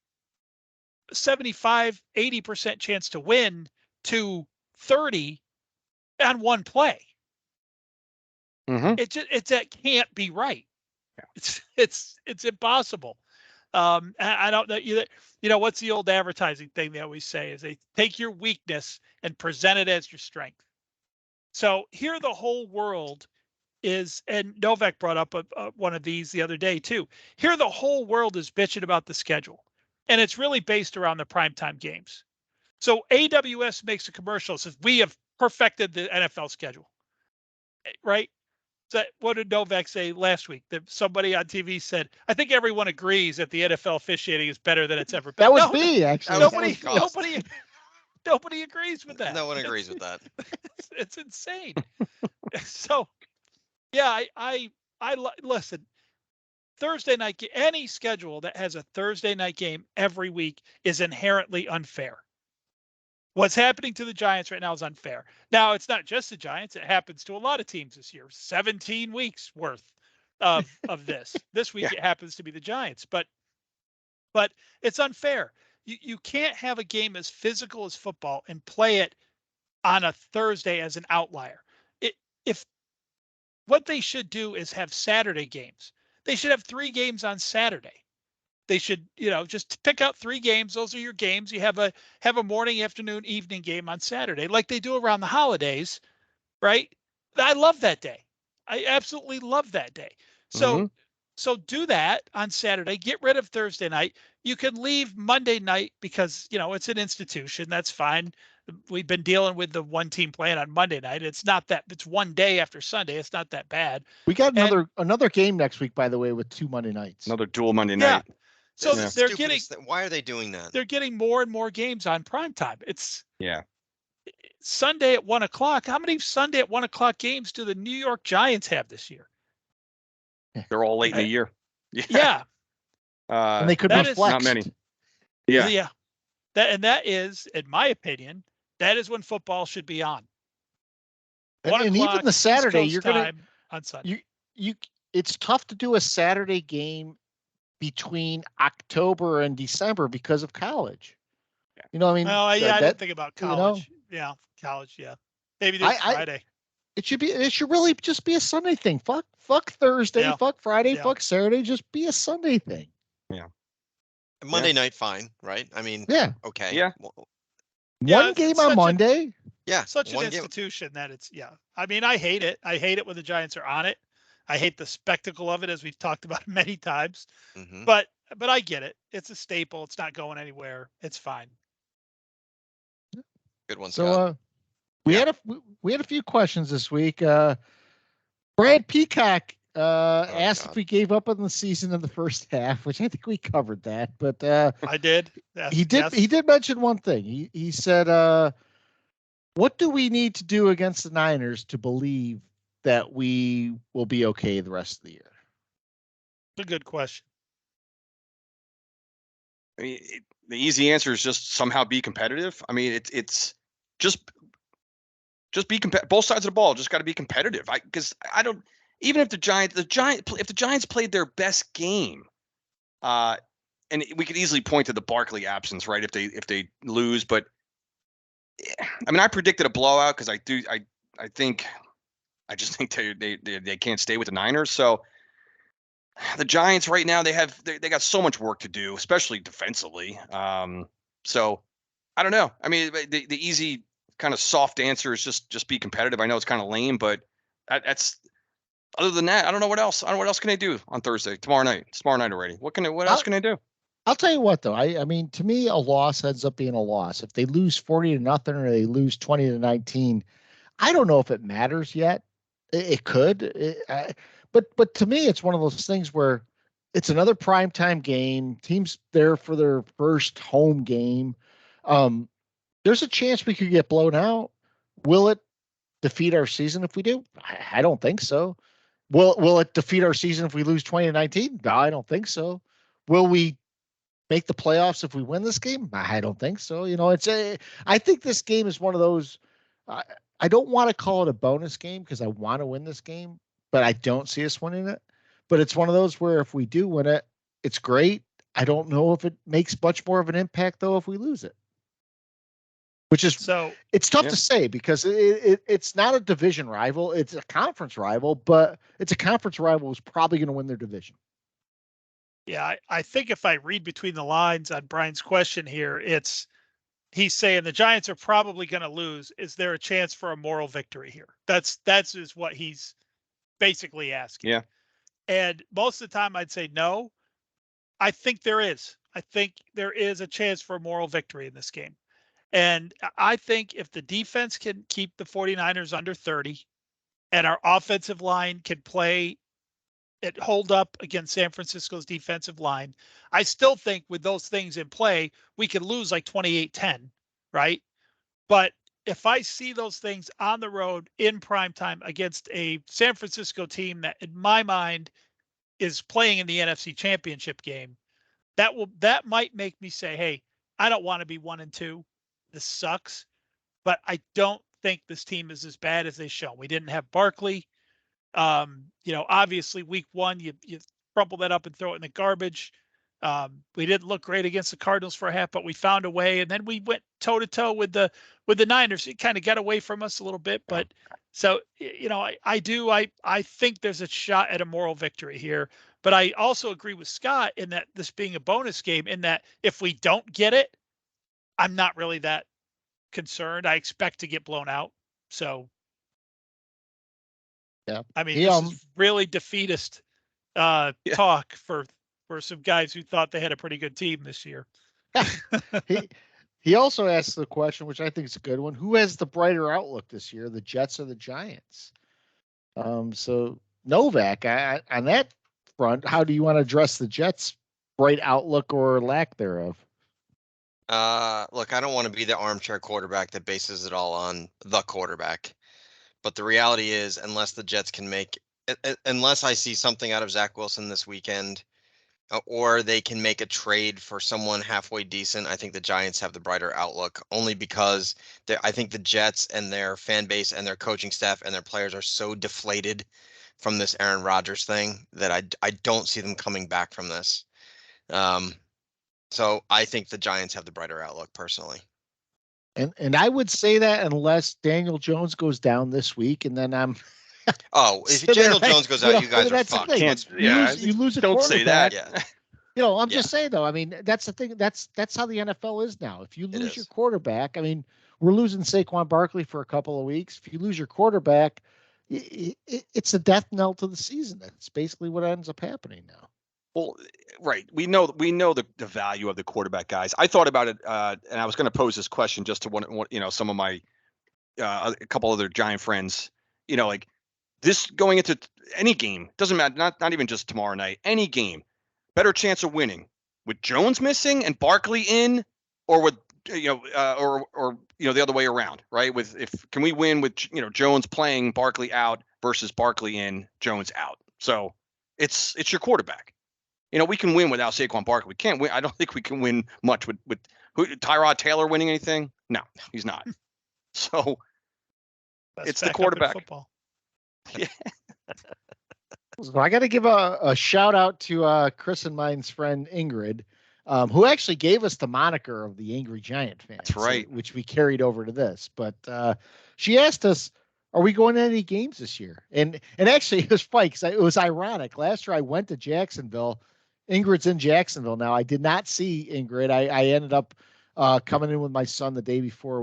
75, 80% chance to win to 30 on one play. That can't be right. Yeah. It's impossible. I don't know. What's the old advertising thing they always say is they take your weakness and present it as your strength. So here the whole world is, and Novak brought up one of these the other day too. Here the whole world is bitching about the schedule, and it's really based around the primetime games. So AWS makes a commercial, says we have perfected the NFL schedule, right? So what did Novak say last week? That somebody on TV said, I think everyone agrees that the NFL officiating is better than it's ever been. That was me, actually. Nobody agrees with that. No one agrees with that. It's insane. So, yeah, I listen. Thursday night, any schedule that has a Thursday night game every week is inherently unfair. What's happening to the Giants right now is unfair. Now, it's not just the Giants. It happens to a lot of teams this year. 17 weeks worth of this. This week, It happens to be the Giants. But it's unfair. You can't have a game as physical as football and play it on a Thursday as an outlier. If what they should do is have Saturday games. They should have 3 games on Saturday. They should, just pick out 3 games. Those are your games. You have a morning, afternoon, evening game on Saturday, like they do around the holidays, right? I love that day. I absolutely love that day. So so do that on Saturday. Get rid of Thursday night. You can leave Monday night because, it's an institution. That's fine. We've been dealing with the one team playing on Monday night. It's one day after Sunday. It's not that bad. We got another game next week, by the way, with 2 Monday nights. Another dual Monday night. So they're getting. Why are they doing that? They're getting more and more games on primetime. It's Yeah. Sunday at 1:00. How many Sunday at 1:00 games do the New York Giants have this year? They're all late in the year. Yeah. And they could be flexed. Not many. Yeah. Yeah. That is, in my opinion, that is when football should be on. And even the Saturday, you're going to on Sunday. It's tough to do a Saturday game between October and December because of college. Yeah. You know what I mean? Well, I didn't think about college. Yeah, college. Yeah, maybe this Friday. It should really just be a Sunday thing. Fuck Thursday. Fuck Friday. Fuck Saturday. Just be a Sunday thing. Yeah. Monday night, fine, right? I mean, yeah. Okay. Yeah. One game on Monday. Such an institution that it's I mean, I hate it. I hate it when the Giants are on it. I hate the spectacle of it, as we've talked about many times. Mm-hmm. But I get it. It's a staple. It's not going anywhere. It's fine. Good one, So Scott. we had a few questions this week. Brad Peacock asked if we gave up on the season in the first half, which I think we covered that. But I did. He did mention one thing. He said, "What do we need to do against the Niners to believe that we will be okay the rest of the year?" It's a good question. I mean, the easy answer is just somehow be competitive. I mean, it's just be both sides of the ball. Just got to be competitive. Because I don't, even if if the Giants played their best game, and we could easily point to the Barkley absence, right? If they lose, but I mean, I predicted a blowout because I just think they can't stay with the Niners. So the Giants right now, they got so much work to do, especially defensively. So I don't know. I mean, the easy kind of soft answer is just be competitive. I know it's kind of lame, but that's other than that, I don't know what else. I don't know what else can they do on Thursday, tomorrow night. It's tomorrow night already. What else can they do? I'll tell you what, though. I mean, to me, a loss ends up being a loss. If they lose 40-0 or they lose 20-19, I don't know if it matters yet. It could, but to me, it's one of those things where it's another primetime game. Team's there for their first home game. There's a chance we could get blown out. Will it defeat our season if we do? I don't think so. Will it defeat our season if we lose 20-19? No, I don't think so. Will we make the playoffs if we win this game? I don't think so. I think this game is one of those. I don't want to call it a bonus game because I want to win this game, but I don't see us winning it. But it's one of those where if we do win it, it's great. I don't know if it makes much more of an impact though if we lose it. Which is it's tough to say because it's not a division rival. It's a conference rival, but it's a conference rival who's probably going to win their division. Yeah, I think if I read between the lines on Brian's question here, he's saying the Giants are probably going to lose. Is there a chance for a moral victory here? That's is what he's basically asking. Yeah. And most of the time I'd say no. I think there is. I think there is a chance for a moral victory in this game. And I think if the defense can keep the 49ers under 30 and our offensive line can hold up against San Francisco's defensive line, I still think with those things in play, we could lose like 28-10, right? But if I see those things on the road in primetime against a San Francisco team that in my mind is playing in the NFC Championship game, that might make me say, hey, I don't want to be 1-2. This sucks, but I don't think this team is as bad as they show. We didn't have Barkley. Obviously week 1, you crumple that up and throw it in the garbage. We didn't look great against the Cardinals for a half, but we found a way. And then we went toe to toe with the Niners. It kind of got away from us a little bit, but so, I think there's a shot at a moral victory here, but I also agree with Scott in that this being a bonus game, in that if we don't get it, I'm not really that concerned. I expect to get blown out. So Yeah. I mean, this is really defeatist talk for some guys who thought they had a pretty good team this year. He also asked the question, which I think is a good one: who has the brighter outlook this year, the Jets or the Giants? So Novak, on that front, how do you want to address the Jets' bright outlook or lack thereof? Look, I don't want to be the armchair quarterback that bases it all on the quarterback. But the reality is, unless the Jets can unless I see something out of Zach Wilson this weekend, or they can make a trade for someone halfway decent, I think the Giants have the brighter outlook, only because I think the Jets and their fan base and their coaching staff and their players are so deflated from this Aaron Rodgers thing that I don't see them coming back from this. So I think the Giants have the brighter outlook personally. And I would say that unless Daniel Jones goes down this week, and then I'm. Oh, if Daniel Jones goes out, you guys are fucked. You lose a don't say that. Yeah. I'm just saying though. I mean, that's the thing. That's how the NFL is now. If you lose your quarterback, I mean, we're losing Saquon Barkley for a couple of weeks. If you lose your quarterback, it's a death knell to the season. That's basically what ends up happening now. Well, right. We know the value of the quarterback, guys. I thought about it, and I was going to pose this question just to some of my a couple other Giant friends. Like this going into any game, doesn't matter. Not even just tomorrow night. Any game, better chance of winning with Jones missing and Barkley in, or with or the other way around, right? Can we win with Jones playing, Barkley out versus Barkley in, Jones out? So it's your quarterback. We can win without Saquon Barkley. We can't win. I don't think we can win much with Tyrod Taylor winning anything. No, he's not. So it's the quarterback. Yeah. So I got to give a shout out to Chris and mine's friend Ingrid, who actually gave us the moniker of the Angry Giant Fan. That's right. Which we carried over to this. But she asked us, are we going to any games this year? And actually it was funny because it was ironic. Last year I went to Jacksonville. Ingrid's in Jacksonville now. I did not see Ingrid. I ended up coming in with my son the day before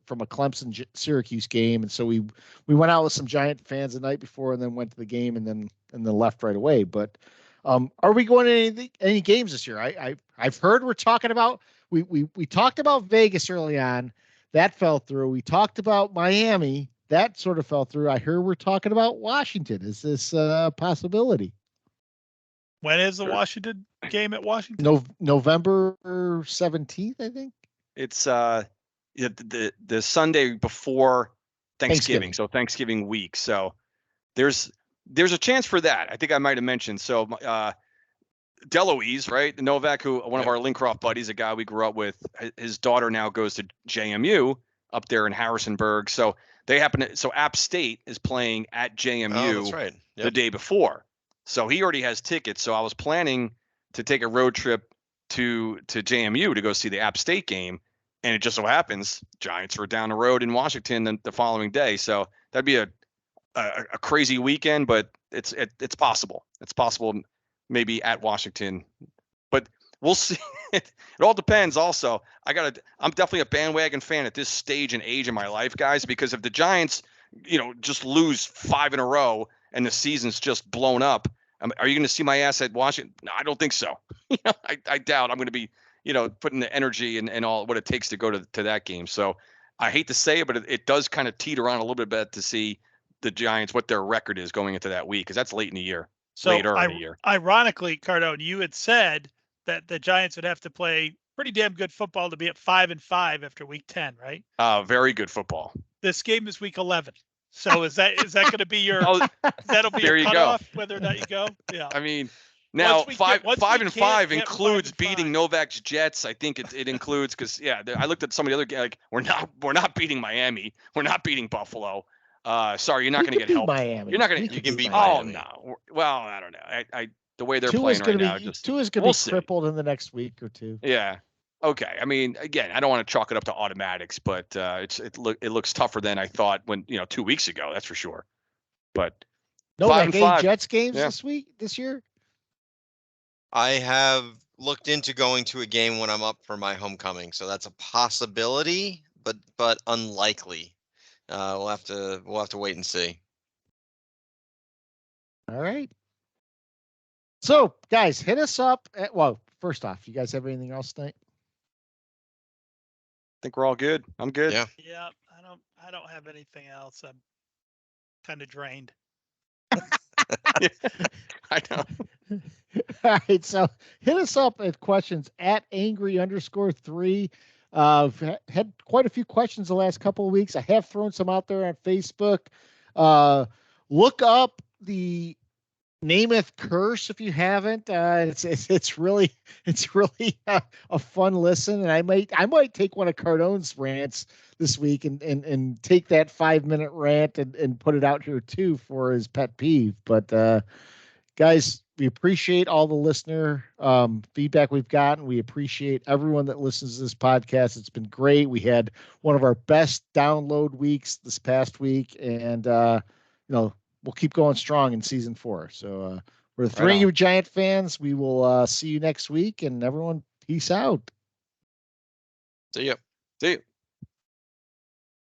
from a Clemson Syracuse game, and so we went out with some Giant fans the night before, and then went to the game, and then left right away. But are we going to any games this year? I've heard we're talking about we talked about Vegas early on, that fell through. We talked about Miami, that sort of fell through. I heard we're talking about Washington. Is this a possibility? When is the Washington game at Washington? November 17th, I think. It's the Sunday before Thanksgiving, so Thanksgiving week. So there's a chance for that. I think I might have mentioned. So Deloise, right? Novak, who one of our Lincroft buddies, a guy we grew up with, his daughter now goes to JMU up there in Harrisonburg. So so App State is playing at JMU the day before. So he already has tickets. So I was planning to take a road trip to JMU to go see the App State game. And it just so happens Giants were down the road in Washington the following day. So that'd be a crazy weekend, but it's possible. It's possible maybe at Washington, but we'll see. It all depends. Also, I'm definitely a bandwagon fan at this stage and age in my life, guys, because if the Giants, just lose 5 in a row and the season's just blown up, are you going to see my ass at Washington? No, I don't think so. I doubt I'm going to be, putting the energy and all what it takes to go to that game. So I hate to say it, but it does kind of teeter on a little bit to see the Giants, what their record is going into that week, because that's late in the year. So later in the year. Ironically, Cardone, you had said that the Giants would have to play pretty damn good football to be at 5-5 after week 10, right? Very good football. This game is week 11. So is that going to be your that'll be your cutoff whether or not you go? Yeah. I mean, now 5-5 includes beating Novak's Jets. I think it includes because I looked at some of the other like we're not beating Miami. We're not beating Buffalo. Sorry, you're not going to get help. Miami. You're not going to. You can beat Miami. Oh no. Well, I don't know. I the way they're playing right now. Two is going to be crippled in the next week or two. Yeah. Okay. I mean, again, I don't want to chalk it up to automatics, but it looks tougher than I thought when 2 weeks ago. That's for sure. But no, like any Jets games this year. I have looked into going to a game when I'm up for my homecoming, so that's a possibility, but unlikely. We'll have to wait and see. All right. So, guys, hit us up. Well, first off, you guys have anything else tonight? I think we're all good. I'm good. Yeah. Yeah, I don't have anything else. I'm kind of drained. I know. All right, so hit us up at questions at angry_3. I've had quite a few questions the last couple of weeks. I have thrown some out there on Facebook. Look up the Namath Curse if you haven't. It's really a fun listen, and I might take one of Cardone's rants this week and take that 5-minute rant and put it out here too for his pet peeve. But guys, we appreciate all the listener feedback we've gotten. We appreciate everyone that listens to this podcast. It's been great. We had one of our best download weeks this past week, and we'll keep going strong in season 4. So we're the Three Angry Giant fans. We will see you next week, and everyone, peace out. See ya. See you.